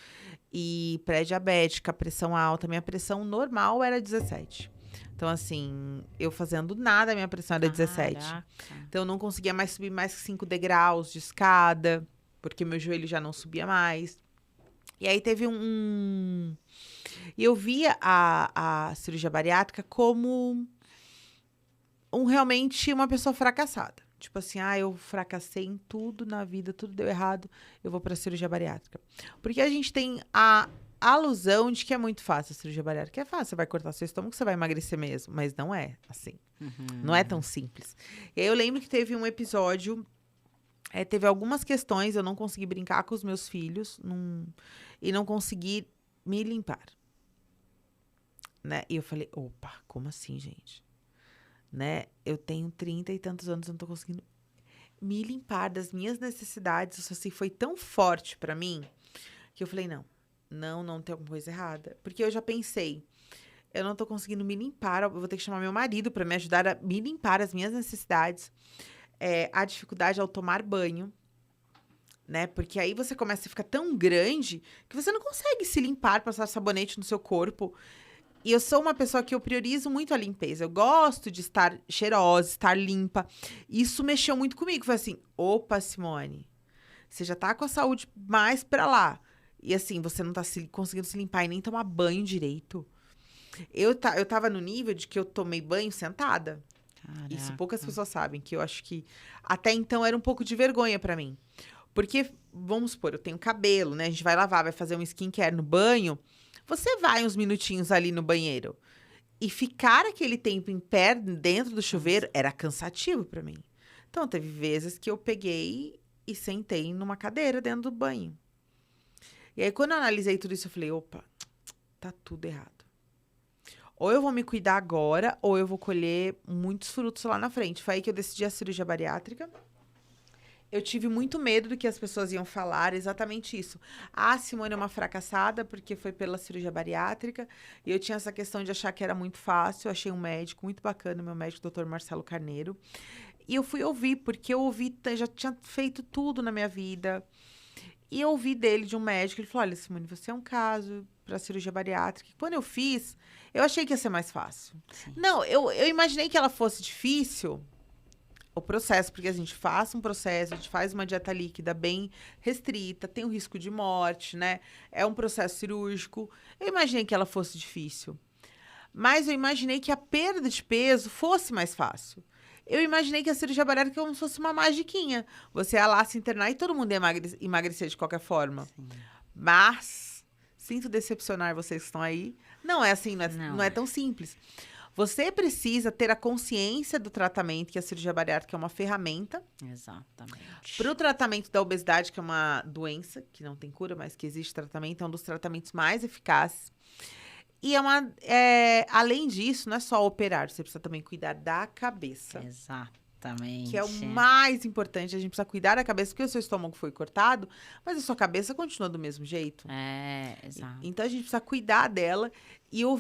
E pré-diabética, pressão alta. Minha pressão normal era 17. Então, assim, eu fazendo nada, minha pressão era 17. Caraca. Então, eu não conseguia mais subir mais que 5 degraus de escada, porque meu joelho já não subia mais. E aí teve E eu via a cirurgia bariátrica como realmente uma pessoa fracassada. Tipo assim, eu fracassei em tudo na vida, tudo deu errado, eu vou pra cirurgia bariátrica. Porque a gente tem a alusão de que é muito fácil a cirurgia bariátrica. É fácil, você vai cortar seu estômago, você vai emagrecer mesmo. Mas não é assim. Não é tão simples. E aí eu lembro que teve um episódio... teve algumas questões, eu não consegui brincar com os meus filhos e não consegui me limpar. Né? E eu falei, opa, como assim, gente? Né? Eu tenho 30 e tantos anos, eu não tô conseguindo me limpar das minhas necessidades. Isso assim, foi tão forte pra mim, que eu falei, não tem alguma coisa errada. Porque eu já pensei, eu não tô conseguindo me limpar, eu vou ter que chamar meu marido pra me ajudar a me limpar as minhas necessidades. A dificuldade ao tomar banho, né? Porque aí você começa a ficar tão grande que você não consegue se limpar, passar sabonete no seu corpo. E eu sou uma pessoa que eu priorizo muito a limpeza. Eu gosto de estar cheirosa, estar limpa. Isso mexeu muito comigo. Foi assim, opa, Simone, você já tá com a saúde mais pra lá. E assim, você não tá conseguindo se limpar e nem tomar banho direito. Eu tava no nível de que eu tomei banho sentada. Isso poucas pessoas sabem, que eu acho que até então era um pouco de vergonha pra mim. Porque, vamos supor, eu tenho cabelo, né? A gente vai lavar, vai fazer um skincare no banho. Você vai uns minutinhos ali no banheiro. E ficar aquele tempo em pé dentro do chuveiro era cansativo pra mim. Então, teve vezes que eu peguei e sentei numa cadeira dentro do banho. E aí, quando eu analisei tudo isso, eu falei, opa, tá tudo errado. Ou eu vou me cuidar agora, ou eu vou colher muitos frutos lá na frente. Foi aí que eu decidi a cirurgia bariátrica. Eu tive muito medo do que as pessoas iam falar, exatamente isso. Ah, Simone é uma fracassada porque foi pela cirurgia bariátrica. E eu tinha essa questão de achar que era muito fácil. Eu achei um médico muito bacana, meu médico, Dr. Marcelo Carneiro. E eu fui ouvir, porque eu ouvi, já tinha feito tudo na minha vida. E eu ouvi dele, de um médico, ele falou, olha, Simone, você é um caso para cirurgia bariátrica. Quando eu fiz, eu achei que ia ser mais fácil. Sim. Não, eu imaginei que ela fosse difícil, o processo, porque a gente faz um processo, a gente faz uma dieta líquida bem restrita, tem o risco de morte, né? É um processo cirúrgico. Eu imaginei que ela fosse difícil. Mas eu imaginei que a perda de peso fosse mais fácil. Eu imaginei que a cirurgia bariátrica como se fosse uma magiquinha. Você ia lá se internar e todo mundo ia emagrecer de qualquer forma. Sim. Mas, sinto decepcionar vocês que estão aí. Não é assim, não é tão simples. Você precisa ter a consciência do tratamento, que a cirurgia bariátrica é uma ferramenta. Exatamente. Para o tratamento da obesidade, que é uma doença, que não tem cura, mas que existe tratamento, é um dos tratamentos mais eficazes. E além disso, não é só operar, você precisa também cuidar da cabeça. Exatamente. Que é o mais importante, a gente precisa cuidar da cabeça, porque o seu estômago foi cortado, mas a sua cabeça continua do mesmo jeito. Exato. Então, a gente precisa cuidar dela. E eu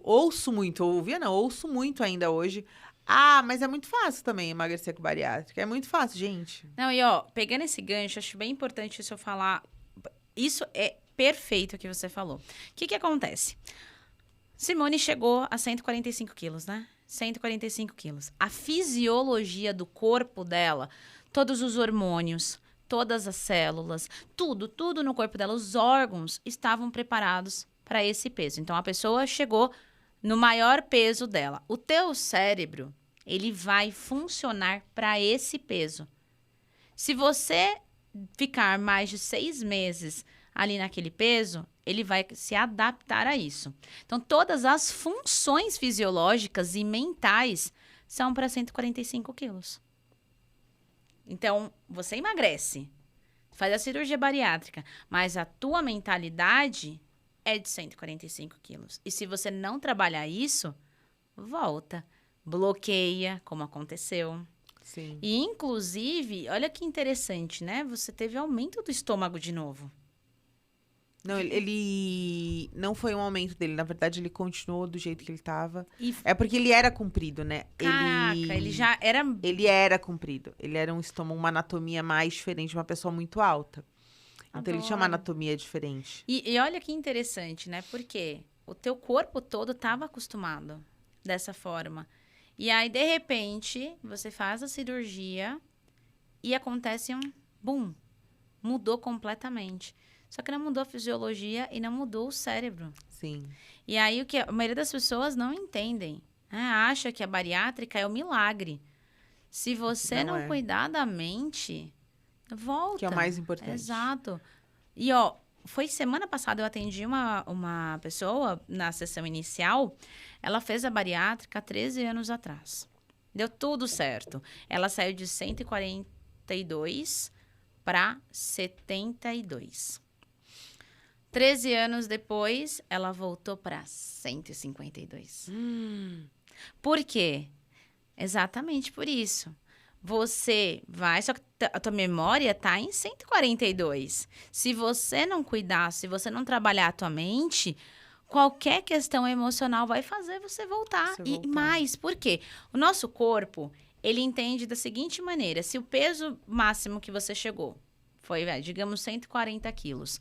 ouço muito ainda hoje. Ah, mas é muito fácil também emagrecer com bariátrica. É muito fácil, gente. Não, e pegando esse gancho, acho bem importante isso eu falar. Isso é perfeito o que você falou. O que acontece? Simone chegou a 145 quilos, né? 145 quilos. A fisiologia do corpo dela, todos os hormônios, todas as células, tudo no corpo dela, os órgãos estavam preparados para esse peso. Então, a pessoa chegou no maior peso dela. O teu cérebro, ele vai funcionar para esse peso. Se você ficar mais de 6 meses ali naquele peso, ele vai se adaptar a isso. Então, todas as funções fisiológicas e mentais são para 145 quilos. Então, você emagrece, faz a cirurgia bariátrica, mas a tua mentalidade é de 145 quilos. E se você não trabalhar isso, volta, bloqueia, como aconteceu. Sim. E, inclusive, olha que interessante, né? Você teve aumento do estômago de novo. Não, ele não foi um aumento dele. Na verdade, ele continuou do jeito que ele estava. É porque ele era comprido, né? Caraca, ele já era... Ele era comprido. Ele era um estômago, uma anatomia mais diferente de uma pessoa muito alta. Então, ele tinha uma anatomia diferente. E olha que interessante, né? Porque o teu corpo todo estava acostumado dessa forma. E aí, de repente, você faz a cirurgia e acontece um boom. Mudou completamente. Só que não mudou a fisiologia e não mudou o cérebro. Sim. E aí, o que a maioria das pessoas não entendem. Acha que a bariátrica é um milagre. Se você não cuidar da mente, volta. Que é o mais importante. Exato. E, foi semana passada eu atendi uma pessoa na sessão inicial. Ela fez a bariátrica há 13 anos atrás. Deu tudo certo. Ela saiu de 142 para 72. 13 anos depois, ela voltou para 152. Por quê? Exatamente por isso. Você vai... Só que a tua memória está em 142. Se você não cuidar, se você não trabalhar a tua mente, qualquer questão emocional vai fazer você voltar. E mais, por quê? O nosso corpo, ele entende da seguinte maneira. Se o peso máximo que você chegou Foi, digamos, 140 quilos.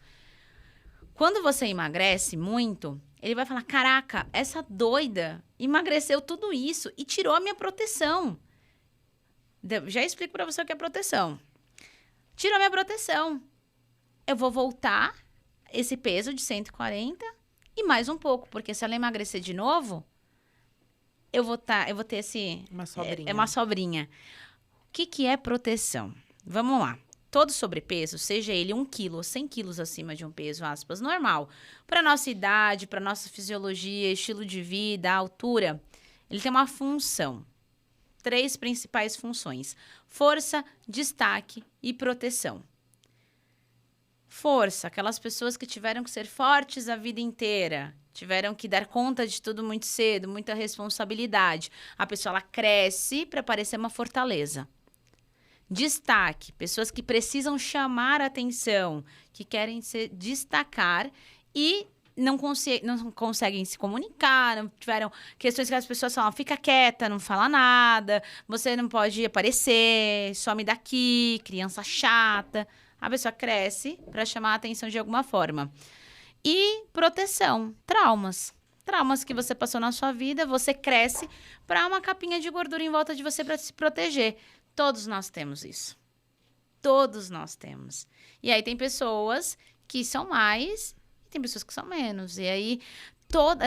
Quando você emagrece muito, ele vai falar, caraca, essa doida emagreceu tudo isso e tirou a minha proteção. Já explico pra você o que é proteção. Tirou a minha proteção. Eu vou voltar esse peso de 140 e mais um pouco, porque se ela emagrecer de novo, eu vou ter esse... Uma sobrinha. É uma sobrinha. O que é proteção? Vamos lá. Todo sobrepeso, seja ele 1 quilo ou 100 quilos acima de um peso, aspas, normal, para nossa idade, para nossa fisiologia, estilo de vida, altura, ele tem uma função. 3 principais funções: força, destaque e proteção. Força, aquelas pessoas que tiveram que ser fortes a vida inteira, tiveram que dar conta de tudo muito cedo, muita responsabilidade. A pessoa, ela cresce para parecer uma fortaleza. Destaque, pessoas que precisam chamar a atenção, que querem se destacar e não conseguem se comunicar, não tiveram questões que as pessoas falam, fica quieta, não fala nada, você não pode aparecer, some daqui, criança chata. A pessoa cresce para chamar a atenção de alguma forma. E proteção, traumas. Traumas que você passou na sua vida, você cresce para uma capinha de gordura em volta de você para se proteger. Todos nós temos isso. Todos nós temos. E aí tem pessoas que são mais e tem pessoas que são menos. E aí,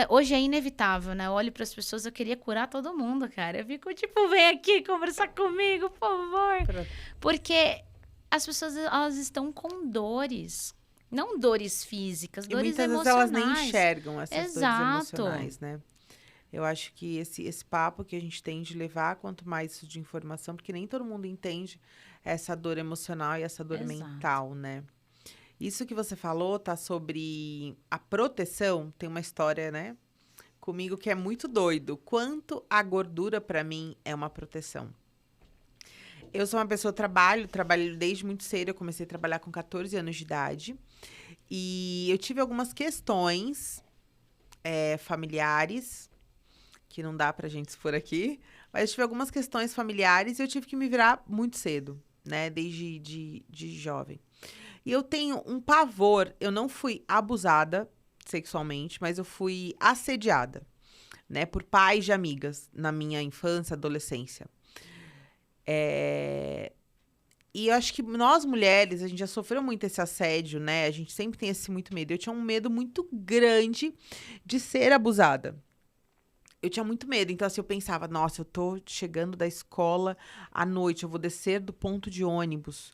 hoje é inevitável, né? Eu olho para as pessoas, eu queria curar todo mundo, cara. Eu fico tipo, vem aqui conversar comigo, por favor. Porque as pessoas, elas estão com dores. Não dores físicas, dores emocionais. Muitas vezes elas nem enxergam essas dores Exato. emocionais, né? Eu acho que esse papo que a gente tem de levar, quanto mais isso de informação, porque nem todo mundo entende essa dor emocional e essa dor mental, né? Isso que você falou tá sobre a proteção, tem uma história, né? Comigo que é muito doido. Quanto a gordura, pra mim, é uma proteção. Eu sou uma pessoa, trabalho desde muito cedo, eu comecei a trabalhar com 14 anos de idade. E eu tive algumas questões familiares, que não dá pra gente expor aqui, mas eu tive algumas questões familiares e eu tive que me virar muito cedo, né, desde de jovem. E eu tenho um pavor, eu não fui abusada sexualmente, mas eu fui assediada, né, por pais de amigas na minha infância, adolescência. E eu acho que nós mulheres, a gente já sofreu muito esse assédio, né, a gente sempre tem esse muito medo. Eu tinha um medo muito grande de ser abusada. Eu tinha muito medo, então assim, eu pensava, nossa, eu tô chegando da escola à noite, eu vou descer do ponto de ônibus.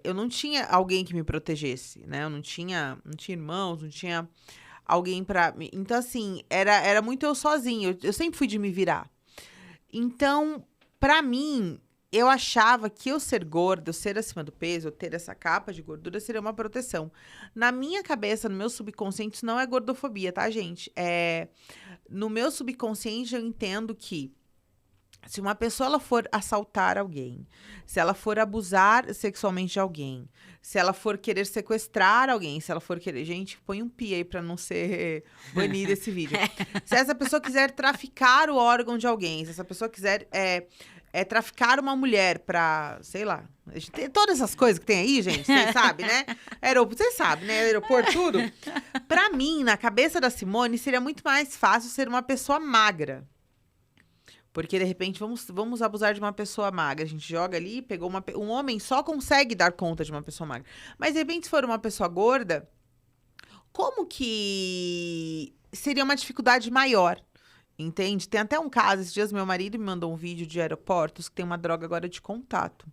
Eu não tinha alguém que me protegesse, né? Eu não tinha irmãos, não tinha alguém pra... Então, assim, era muito eu sozinha, eu sempre fui de me virar. Então, pra mim, eu achava que eu ser gorda, eu ser acima do peso, eu ter essa capa de gordura seria uma proteção. Na minha cabeça, no meu subconsciente, isso não é gordofobia, tá, gente? No meu subconsciente, eu entendo que se uma pessoa ela for assaltar alguém, se ela for abusar sexualmente de alguém, se ela for querer sequestrar alguém, se ela for querer... Gente, põe um pi aí pra não ser banido esse vídeo. Se essa pessoa quiser traficar o órgão de alguém, se essa pessoa quiser traficar uma mulher pra, sei lá... Tem todas essas coisas que tem aí, gente, vocês sabem, né? Vocês sabem, né? Aeroporto, tudo. Pra mim, na cabeça da Simone, seria muito mais fácil ser uma pessoa magra. Porque, de repente, vamos abusar de uma pessoa magra. A gente joga ali, pegou um homem só consegue dar conta de uma pessoa magra. Mas, de repente, se for uma pessoa gorda, como que seria uma dificuldade maior? Entende? Tem até um caso, esses dias meu marido me mandou um vídeo de aeroportos que tem uma droga agora de contato.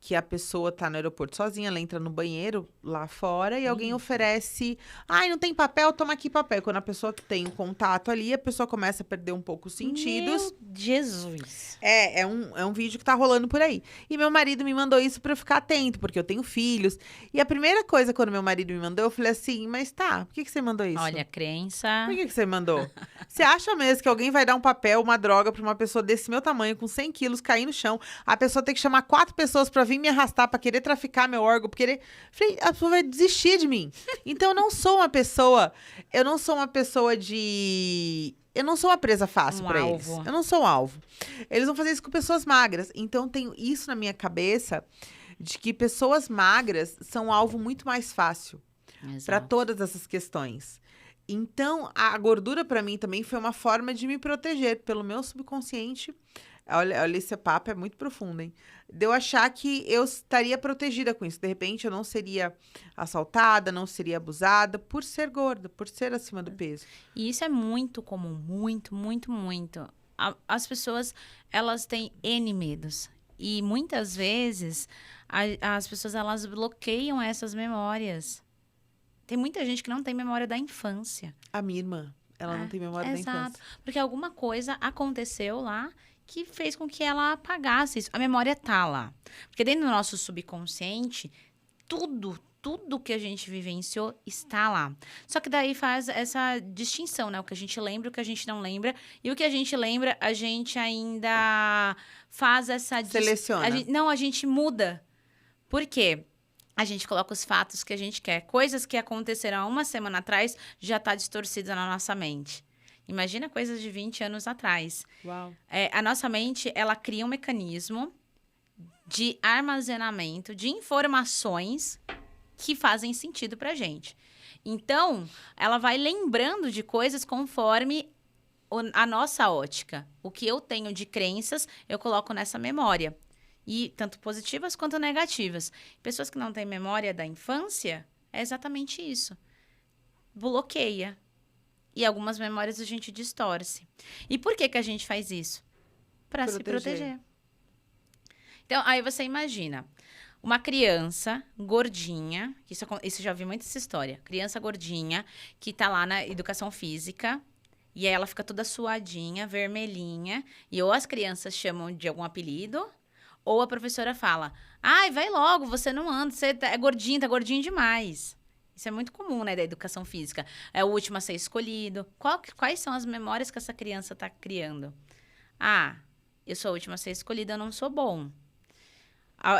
Que a pessoa tá no aeroporto sozinha, ela entra no banheiro lá fora e alguém oferece... Ai, não tem papel? Toma aqui papel. Quando a pessoa que tem um contato ali, a pessoa começa a perder um pouco os sentidos. Meu Jesus! É um vídeo que tá rolando por aí. E meu marido me mandou isso pra eu ficar atento, porque eu tenho filhos. E a primeira coisa, quando meu marido me mandou, eu falei assim, mas tá, por que você mandou isso? Olha, crença... Por que você mandou? Você acha mesmo que alguém vai dar um papel, uma droga pra uma pessoa desse meu tamanho, com 100 quilos, cair no chão, a pessoa tem que chamar 4 pessoas pra vir me arrastar, pra querer traficar meu órgão, Falei, a pessoa vai desistir de mim. Então, eu não sou uma pessoa de... Eu não sou uma presa fácil pra eles. Eu não sou um alvo. Eles vão fazer isso com pessoas magras. Então, tenho isso na minha cabeça de que pessoas magras são alvo muito mais fácil para Exato. todas essas questões. Então, a gordura para mim também foi uma forma de me proteger pelo meu subconsciente. Olha, esse papo é muito profundo, hein? De eu achar que eu estaria protegida com isso. De repente, eu não seria assaltada, não seria abusada por ser gorda, por ser acima do peso. E isso é muito comum, muito, muito, muito. As pessoas, elas têm N medos. E muitas vezes, as pessoas, elas bloqueiam essas memórias. Tem muita gente que não tem memória da infância. A minha irmã, ela não tem memória da Exato. infância. Porque alguma coisa aconteceu lá que fez com que ela apagasse isso. A memória tá lá. Porque dentro do nosso subconsciente, tudo que a gente vivenciou está lá. Só que daí faz essa distinção, né? O que a gente lembra, o que a gente não lembra. E o que a gente lembra, a gente ainda faz essa... Seleciona. A gente muda. Por quê? A gente coloca os fatos que a gente quer. Coisas que aconteceram há uma semana atrás já tá distorcida na nossa mente. Imagina coisas de 20 anos atrás. Uau. A nossa mente, ela cria um mecanismo de armazenamento de informações que fazem sentido pra gente. Então, ela vai lembrando de coisas conforme a nossa ótica. O que eu tenho de crenças, eu coloco nessa memória. E tanto positivas quanto negativas. Pessoas que não têm memória da infância, é exatamente isso. Bloqueia. E algumas memórias a gente distorce. E por que a gente faz isso? Para se proteger. Então, aí você imagina, uma criança gordinha, isso eu já vi muito essa história, criança gordinha, que tá lá na educação física, e aí ela fica toda suadinha, vermelhinha, e ou as crianças chamam de algum apelido, ou a professora fala, ai, vai logo, você não anda, você é gordinho, tá gordinho demais. Isso é muito comum, né, da educação física. É o último a ser escolhido. Quais são as memórias que essa criança tá criando? Ah, eu sou a última a ser escolhida, eu não sou bom.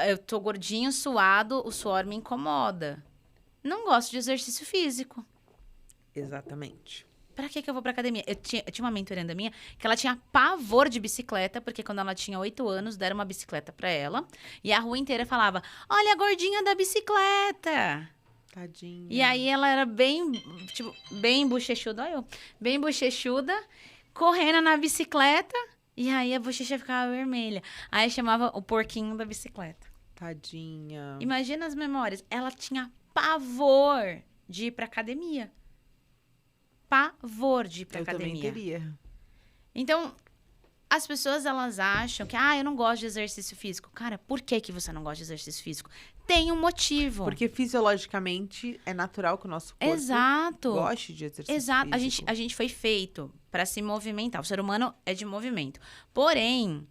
Eu tô gordinho, suado, o suor me incomoda. Não gosto de exercício físico. Exatamente. Pra que eu vou pra academia? Eu tinha uma mentoranda minha que ela tinha pavor de bicicleta, porque quando ela tinha 8 anos, deram uma bicicleta pra ela. E a rua inteira falava, olha a gordinha da bicicleta. Tadinha. E aí ela era bem bochechuda, olha eu, bem bochechuda, correndo na bicicleta, e aí a bochecha ficava vermelha. Aí chamava o porquinho da bicicleta. Tadinha. Imagina as memórias. Ela tinha pavor de ir pra academia. Pavor de ir pra academia. Eu também teria. Então, as pessoas, elas acham que, eu não gosto de exercício físico. Cara, por que você não gosta de exercício físico? Tem um motivo. Porque fisiologicamente é natural que o nosso corpo goste de exercício físico. A gente foi feito para se movimentar. O ser humano é de movimento. Porém,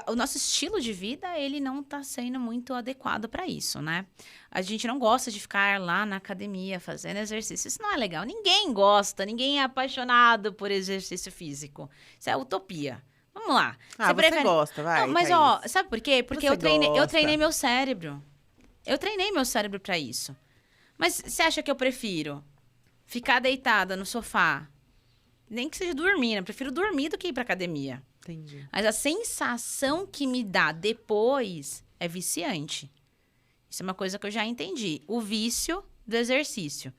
o nosso estilo de vida, ele não tá sendo muito adequado para isso, né? A gente não gosta de ficar lá na academia fazendo exercício. Isso não é legal. Ninguém gosta, ninguém é apaixonado por exercício físico. Isso é utopia. Vamos lá. Você gosta, vai. Não, mas, Thaís. sabe por quê? Porque eu treinei meu cérebro. Eu treinei meu cérebro para isso. Mas você acha que eu prefiro ficar deitada no sofá? Nem que seja dormir, né? Eu prefiro dormir do que ir pra academia. Entendi. Mas a sensação que me dá depois é viciante. Isso é uma coisa que eu já entendi. O vício do exercício.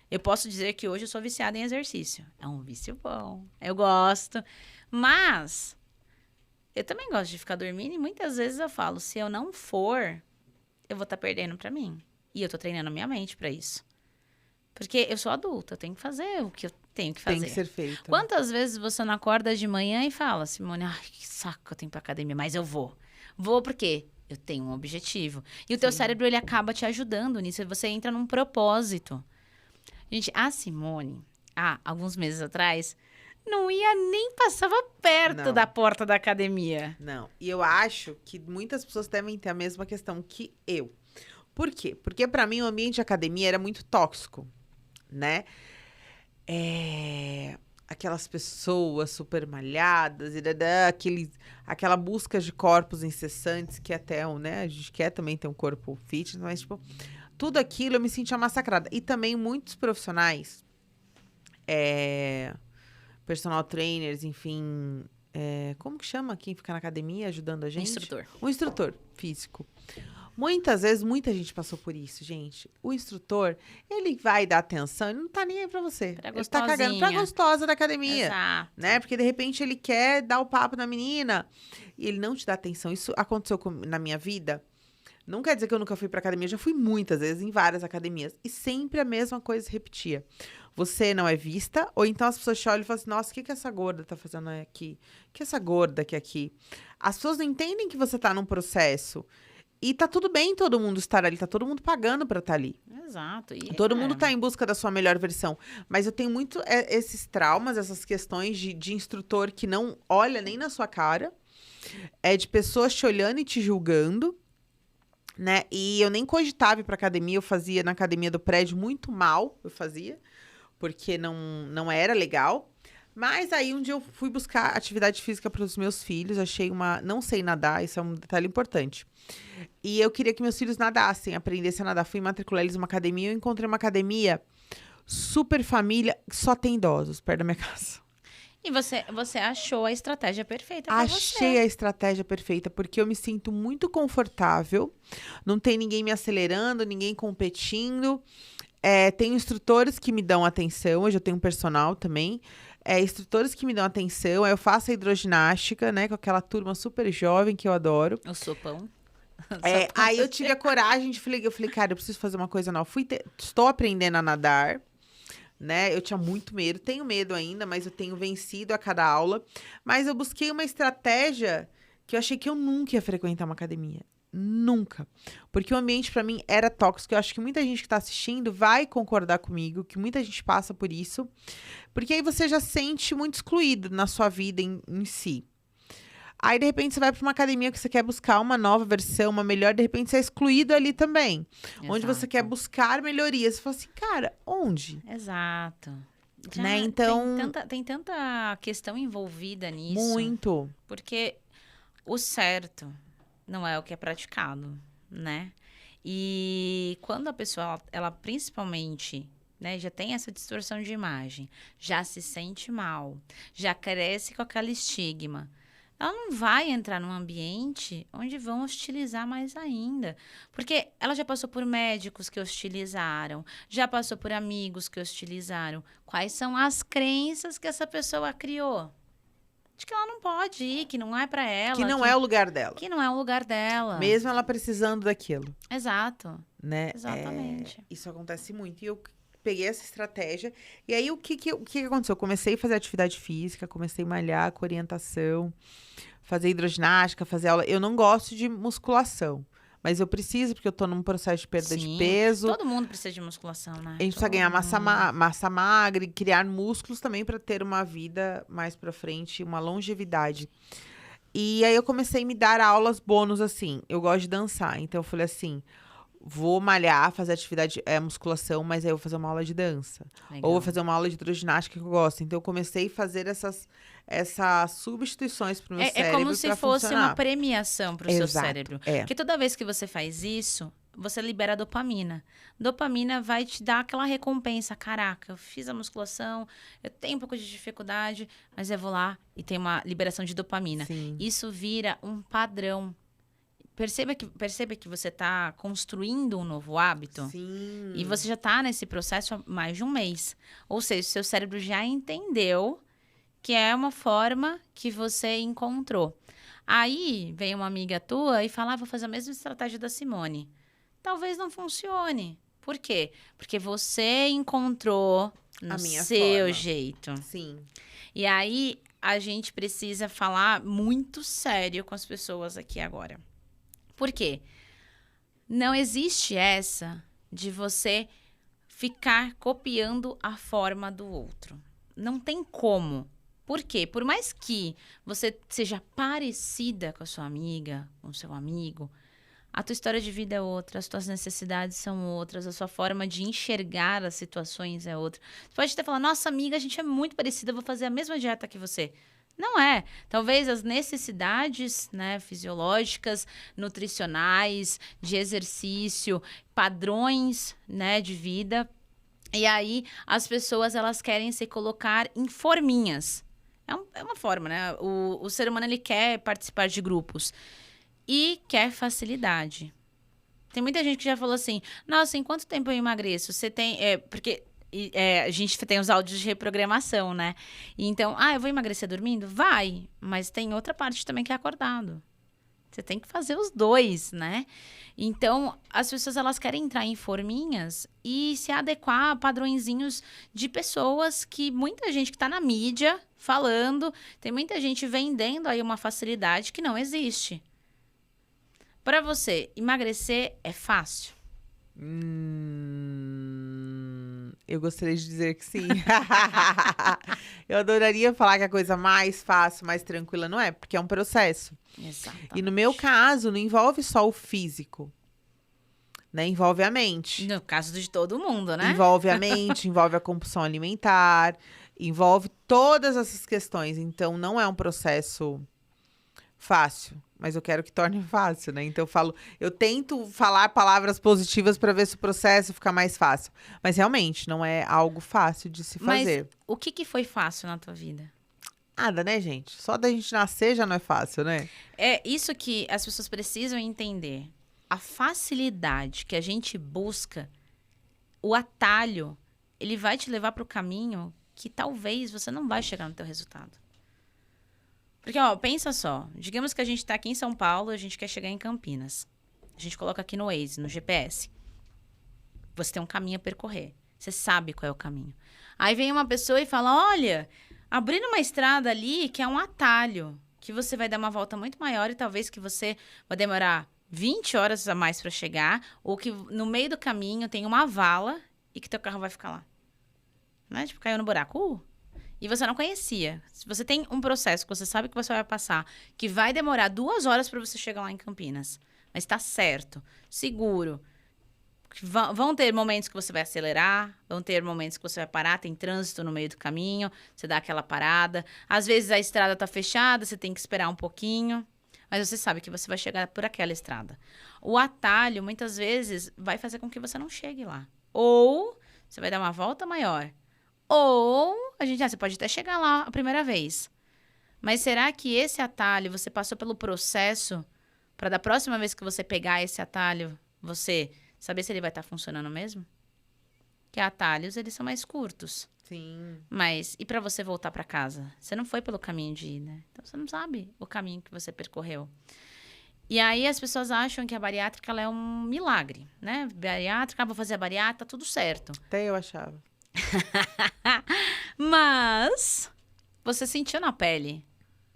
Eu posso dizer que hoje eu sou viciada em exercício. É um vício bom. Eu gosto. Mas eu também gosto de ficar dormindo e muitas vezes eu falo, se eu não for, eu vou estar perdendo pra mim. E eu tô treinando minha mente pra isso. Porque eu sou adulta, eu tenho que fazer o que eu tenho que fazer. Tem que ser feito. Quantas vezes você não acorda de manhã e fala, Simone, ai, que saco, eu tenho que ir pra academia, mas eu vou. Vou por quê? Eu tenho um objetivo. E o teu cérebro, ele acaba te ajudando nisso. Você entra num propósito. Gente, a Simone, alguns meses atrás, não ia nem passava perto da porta da academia. Não. E eu acho que muitas pessoas devem ter a mesma questão que eu. Por quê? Porque pra mim o ambiente de academia era muito tóxico, né? Aquelas pessoas super malhadas, aquela busca de corpos incessantes, que até, né, a gente quer também ter um corpo fitness, mas, tipo, tudo aquilo eu me sentia massacrada. E também muitos profissionais, personal trainers, enfim, como que chama quem fica na academia ajudando a gente? Instrutor. O instrutor físico. Muitas vezes, muita gente passou por isso, gente. O instrutor, ele vai dar atenção, ele não tá nem aí pra você. Pra Ele tá cagando pra gostosa da academia. Exato. Né? Porque, de repente, ele quer dar o papo na menina e ele não te dá atenção. Isso aconteceu na minha vida. Não quer dizer que eu nunca fui pra academia. Eu já fui muitas vezes, em várias academias. E sempre a mesma coisa se repetia. Você não é vista, ou então as pessoas te olham e falam assim, nossa, o que essa gorda tá fazendo aqui? O que essa gorda quer aqui? As pessoas não entendem que você tá num processo. E tá tudo bem todo mundo estar ali, tá todo mundo pagando pra estar ali. Exato. Todo mundo tá em busca da sua melhor versão. Mas eu tenho muito esses traumas, essas questões de instrutor que não olha nem na sua cara. De pessoas te olhando e te julgando, né? E eu nem cogitava ir pra academia, eu fazia na academia do prédio muito mal, porque não era legal. Mas aí um dia eu fui buscar atividade física para os meus filhos, não sei nadar, isso é um detalhe importante. E eu queria que meus filhos nadassem, aprendessem a nadar. Fui matricular eles numa academia, eu encontrei uma academia super família, que só tem idosos perto da minha casa. E você achou a estratégia perfeita pra você. Achei a estratégia perfeita, porque eu me sinto muito confortável, não tem ninguém me acelerando, ninguém competindo. Tenho instrutores que me dão atenção, hoje eu tenho um personal também. Instrutores que me dão atenção, eu faço a hidroginástica, né, com aquela turma super jovem que eu adoro. O sopão. Aí eu tive a coragem eu falei, cara, eu preciso fazer uma coisa nova. Estou aprendendo a nadar, né, eu tinha muito medo, tenho medo ainda, mas eu tenho vencido a cada aula. Mas eu busquei uma estratégia que eu achei que eu nunca ia frequentar uma academia. Nunca. Porque o ambiente pra mim era tóxico. Eu acho que muita gente que tá assistindo vai concordar comigo, que muita gente passa por isso. Porque aí você já se sente muito excluído na sua vida em si. Aí, de repente, você vai pra uma academia que você quer buscar uma nova versão, uma melhor, de repente você é excluído ali também. Exato. Onde você quer buscar melhorias. Você fala assim, cara, onde? Exato. Né? Então, tem tanta questão envolvida nisso. muito. Porque o certo não é o que é praticado, né? E quando a pessoa, ela principalmente, né, já tem essa distorção de imagem, já se sente mal, já cresce com aquele estigma, ela não vai entrar num ambiente onde vão hostilizar mais ainda. Porque ela já passou por médicos que hostilizaram, já passou por amigos que hostilizaram. Quais são as crenças que essa pessoa criou? De que ela não pode ir, que não é pra ela. Que não é o lugar dela. Que não é o lugar dela. Mesmo ela precisando daquilo. Exato. Né? Exatamente. Isso acontece muito. E eu peguei essa estratégia. E aí, o que aconteceu? Eu comecei a fazer atividade física, comecei a malhar com orientação, fazer hidroginástica, fazer aula. Eu não gosto de musculação. Mas eu preciso, porque eu tô num processo de perda de peso. Todo mundo precisa de musculação, né? A gente precisa ganhar massa magra e criar músculos também para ter uma vida mais pra frente, uma longevidade. E aí eu comecei a me dar aulas bônus, assim. Eu gosto de dançar. Então eu falei assim, vou malhar, fazer atividade, musculação, mas aí eu vou fazer uma aula de dança. Legal. Ou vou fazer uma aula de hidroginástica que eu gosto. Então eu comecei a fazer essas substituições pro meu cérebro. É como se fosse funcionar. uma premiação pro seu Exato, cérebro. é. Porque toda vez que você faz isso, você libera dopamina. Dopamina vai te dar aquela recompensa. Caraca, eu fiz a musculação, eu tenho um pouco de dificuldade, mas eu vou lá e tem uma liberação de dopamina. Sim. Isso vira um padrão. Perceba que você está construindo um novo hábito. Sim. E você já está nesse processo há mais de um mês. Ou seja, o seu cérebro já entendeu que é uma forma que você encontrou. Aí vem uma amiga tua e fala, vou fazer a mesma estratégia da Simone. Talvez não funcione. Por quê? Porque você encontrou no seu jeito. Sim. E aí a gente precisa falar muito sério com as pessoas aqui agora. Por quê? Não existe essa de você ficar copiando a forma do outro. Não tem como. Por quê? Por mais que você seja parecida com a sua amiga, com o seu amigo, a tua história de vida é outra, as tuas necessidades são outras, a sua forma de enxergar as situações é outra. Você pode até falar, nossa amiga, a gente é muito parecida, eu vou fazer a mesma dieta que você. Não é. Talvez as necessidades, né, fisiológicas, nutricionais, de exercício, padrões, né, de vida. E aí as pessoas elas querem se colocar em forminhas. É uma forma, né? O ser humano, ele quer participar de grupos e quer facilidade. Tem muita gente que já falou assim, nossa, em quanto tempo eu emagreço? Você tem... porque a gente tem os áudios de reprogramação, né? Então, eu vou emagrecer dormindo? Vai, mas tem outra parte também que é acordado. Você tem que fazer os dois, né? Então, as pessoas, elas querem entrar em forminhas e se adequar a padrõezinhos de pessoas que muita gente que está na mídia falando, tem muita gente vendendo aí uma facilidade que não existe. Para você, emagrecer é fácil? Eu gostaria de dizer que sim. Eu adoraria falar que a coisa mais fácil, mais tranquila, não é? Porque é um processo. Exatamente. E no meu caso, não envolve só o físico, né? Envolve a mente. No caso de todo mundo, né? Envolve a mente, envolve a compulsão alimentar, envolve todas essas questões. Então, não é um processo fácil, mas eu quero que torne fácil, né? Então, eu tento falar palavras positivas para ver se o processo fica mais fácil. Mas, realmente, não é algo fácil de se fazer. Mas o que foi fácil na tua vida? Nada, né, gente? Só da gente nascer já não é fácil, né? É isso que as pessoas precisam entender. A facilidade que a gente busca, o atalho, ele vai te levar para o caminho que talvez você não vai chegar no teu resultado. Porque, pensa só. Digamos que a gente está aqui em São Paulo, a gente quer chegar em Campinas. A gente coloca aqui no Waze, no GPS. Você tem um caminho a percorrer. Você sabe qual é o caminho. Aí vem uma pessoa e fala, olha, abrindo uma estrada ali que é um atalho, que você vai dar uma volta muito maior e talvez que você vai demorar 20 horas a mais para chegar, ou que no meio do caminho tem uma vala e que teu carro vai ficar lá. Né? Tipo, caiu no buraco. E você não conhecia. Se você tem um processo que você sabe que você vai passar, que vai demorar 2 horas para você chegar lá em Campinas, mas tá certo, seguro. Vão ter momentos que você vai acelerar, vão ter momentos que você vai parar, tem trânsito no meio do caminho, você dá aquela parada. Às vezes a estrada tá fechada, você tem que esperar um pouquinho, mas você sabe que você vai chegar por aquela estrada. O atalho, muitas vezes, vai fazer com que você não chegue lá. Ou você vai dar uma volta maior. Ou você pode até chegar lá a primeira vez. Mas será que esse atalho, você passou pelo processo para da próxima vez que você pegar esse atalho, você saber se ele vai estar funcionando mesmo? Que atalhos, eles são mais curtos. Sim. Mas, e para você voltar para casa? Você não foi pelo caminho de ida. Então, você não sabe o caminho que você percorreu. E aí, as pessoas acham que a bariátrica ela é um milagre, né? Bariátrica, vou fazer a bariátrica, tá tudo certo. Até eu achava. Mas você sentiu na pele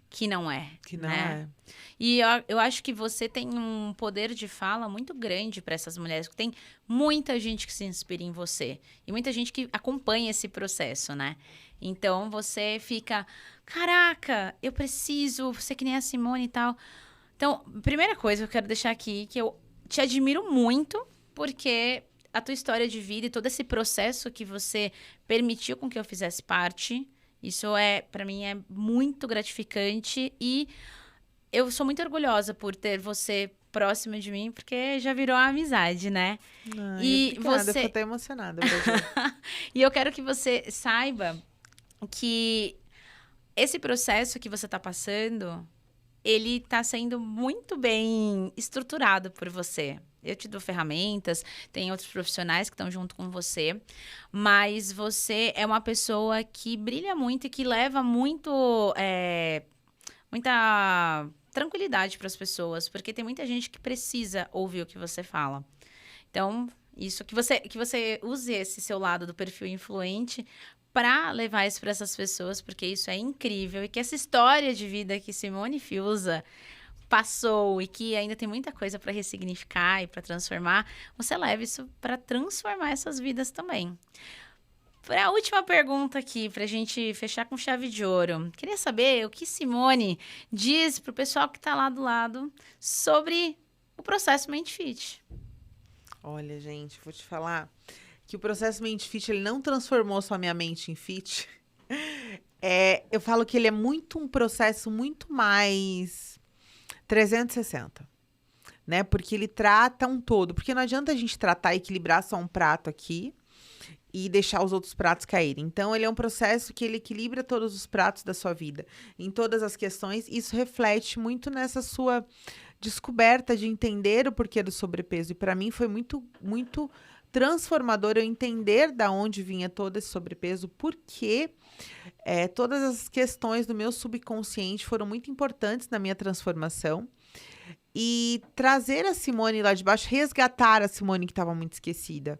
que não é. Que não né? é. E eu acho que você tem um poder de fala muito grande para essas mulheres. Tem muita gente que se inspira em você. E muita gente que acompanha esse processo, né? Então, você fica... Caraca, eu preciso ser que nem a Simone e tal. Então, primeira coisa que eu quero deixar aqui, que eu te admiro muito, porque... a tua história de vida e todo esse processo que você permitiu com que eu fizesse parte, isso para mim, é muito gratificante e eu sou muito orgulhosa por ter você próximo de mim, porque já virou uma amizade, né? Ai, obrigada, eu fico até emocionada. E eu quero que você saiba que esse processo que você está passando, ele está sendo muito bem estruturado por você. Eu te dou ferramentas, tem outros profissionais que estão junto com você, mas você é uma pessoa que brilha muito e que leva muita tranquilidade para as pessoas, porque tem muita gente que precisa ouvir o que você fala. Então, isso que você use esse seu lado do perfil influente para levar isso para essas pessoas, porque isso é incrível e que essa história de vida que Simone Fiuza passou e que ainda tem muita coisa para ressignificar e para transformar, você leva isso para transformar essas vidas também. Para a última pergunta aqui, para a gente fechar com chave de ouro, queria saber o que Simone diz para o pessoal que está lá do lado sobre o processo Mente Fit. Olha, gente, vou te falar que o processo Mente Fit, ele não transformou só minha mente em fit. Eu falo que ele é um processo muito mais 360, né? Porque ele trata um todo. Porque não adianta a gente tratar e equilibrar só um prato aqui e deixar os outros pratos caírem. Então, ele é um processo que ele equilibra todos os pratos da sua vida, em todas as questões. Isso reflete muito nessa sua descoberta de entender o porquê do sobrepeso. E para mim foi muito, muito transformador eu entender da onde vinha todo esse sobrepeso, porque todas as questões do meu subconsciente foram muito importantes na minha transformação. E trazer a Simone lá de baixo, resgatar a Simone que estava muito esquecida.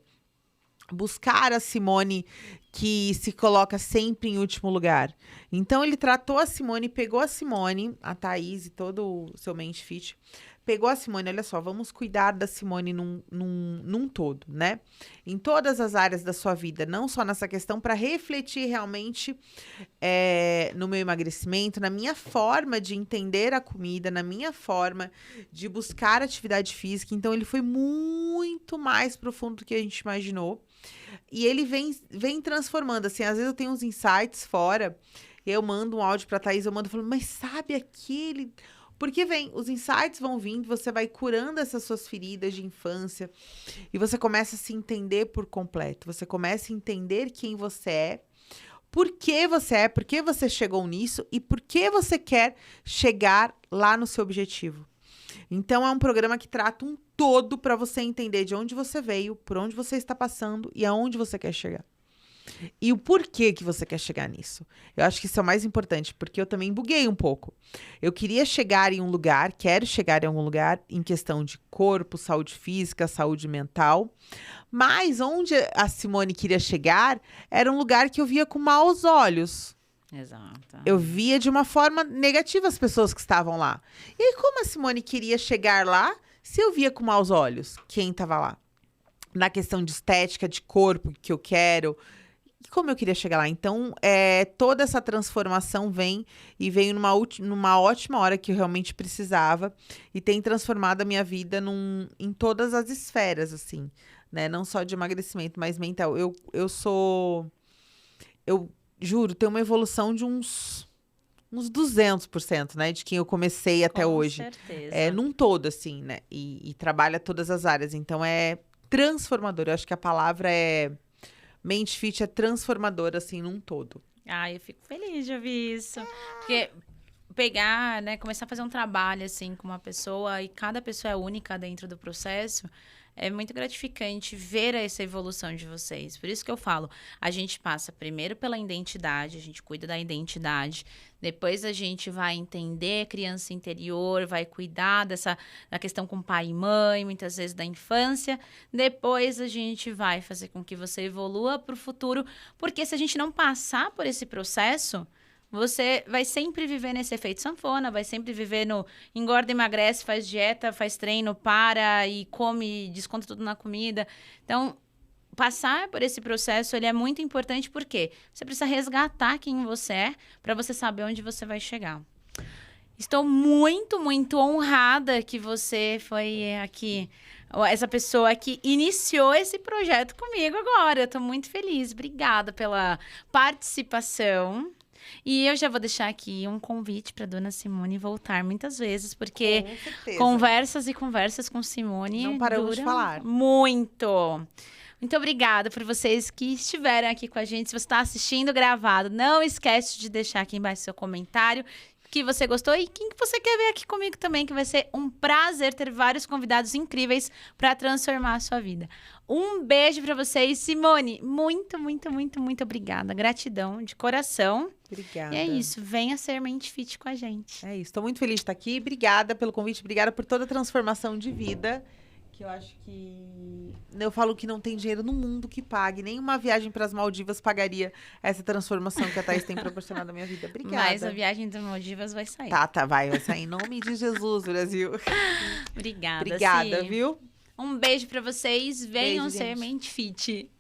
Buscar a Simone que se coloca sempre em último lugar. Então, ele tratou a Simone, pegou a Simone, a Thaís e todo o seu Mente Fit, pegou a Simone, olha só, vamos cuidar da Simone num todo, né? Em todas as áreas da sua vida, não só nessa questão, para refletir realmente no meu emagrecimento, na minha forma de entender a comida, na minha forma de buscar atividade física. Então, ele foi muito mais profundo do que a gente imaginou. E ele vem transformando, assim, às vezes eu tenho uns insights fora, eu mando um áudio pra Thaís, eu mando falando, mas sabe aquele... Porque os insights vão vindo, você vai curando essas suas feridas de infância e você começa a se entender por completo, você começa a entender quem você é, por que você chegou nisso e por que você quer chegar lá no seu objetivo. Então, é um programa que trata um todo para você entender de onde você veio, por onde você está passando e aonde você quer chegar. E o porquê que você quer chegar nisso. Eu acho que isso é o mais importante, porque eu também buguei um pouco. Eu queria chegar em um lugar, quero chegar em algum lugar em questão de corpo, saúde física, saúde mental. Mas onde a Simone queria chegar era um lugar que eu via com maus olhos. Exato. Eu via de uma forma negativa as pessoas que estavam lá. E aí, como a Simone queria chegar lá, se eu via com maus olhos quem estava lá? Na questão de estética, de corpo que eu quero, e como eu queria chegar lá. Então, toda essa transformação veio numa ótima hora que eu realmente precisava e tem transformado a minha vida em todas as esferas, assim, né? Não só de emagrecimento, mas mental. Eu juro, tem uma evolução de uns 200%, né? De quem eu comecei até hoje. Com certeza. Num todo, assim, né? E trabalha todas as áreas. Então, é transformador. Eu acho que a palavra Mente Fit é transformadora, assim, num todo. Eu fico feliz de ouvir isso. Porque pegar, né, começar a fazer um trabalho, assim, com uma pessoa, e cada pessoa é única dentro do processo, é muito gratificante ver essa evolução de vocês. Por isso que eu falo, a gente passa primeiro pela identidade, a gente cuida da identidade, depois a gente vai entender a criança interior, vai cuidar da questão com pai e mãe, muitas vezes da infância, depois a gente vai fazer com que você evolua para o futuro, porque se a gente não passar por esse processo, você vai sempre viver nesse efeito sanfona, vai sempre viver no engorda, emagrece, faz dieta, faz treino, para e come, desconta tudo na comida. Então, passar por esse processo, ele é muito importante porque você precisa resgatar quem você é para você saber onde você vai chegar. Estou muito, muito honrada que você foi aqui, essa pessoa que iniciou esse projeto comigo agora. Eu estou muito feliz. Obrigada pela participação. E eu já vou deixar aqui um convite para dona Simone voltar muitas vezes, porque conversas e conversas com Simone não paramos de falar. Muito. Muito obrigada por vocês que estiveram aqui com a gente. Se você está assistindo gravado, não esquece de deixar aqui embaixo seu comentário que você gostou e quem que você quer ver aqui comigo também, que vai ser um prazer ter vários convidados incríveis para transformar a sua vida. Um beijo para vocês. Simone, muito, muito, muito, muito obrigada. Gratidão de coração. Obrigada. E é isso, venha ser Mente Fit com a gente. É isso, estou muito feliz de estar aqui. Obrigada pelo convite, obrigada por toda a transformação de vida. Que eu acho que... Eu falo que não tem dinheiro no mundo que pague. Nem uma viagem para as Maldivas pagaria essa transformação que a Thaís tem proporcionado na minha vida. Obrigada. Mas a viagem das Maldivas vai sair. Tá, vai sair. Em nome de Jesus, Brasil. Obrigada, Obrigada, viu? Um beijo para vocês. Venham Beijo, ser gente. Mente Fit.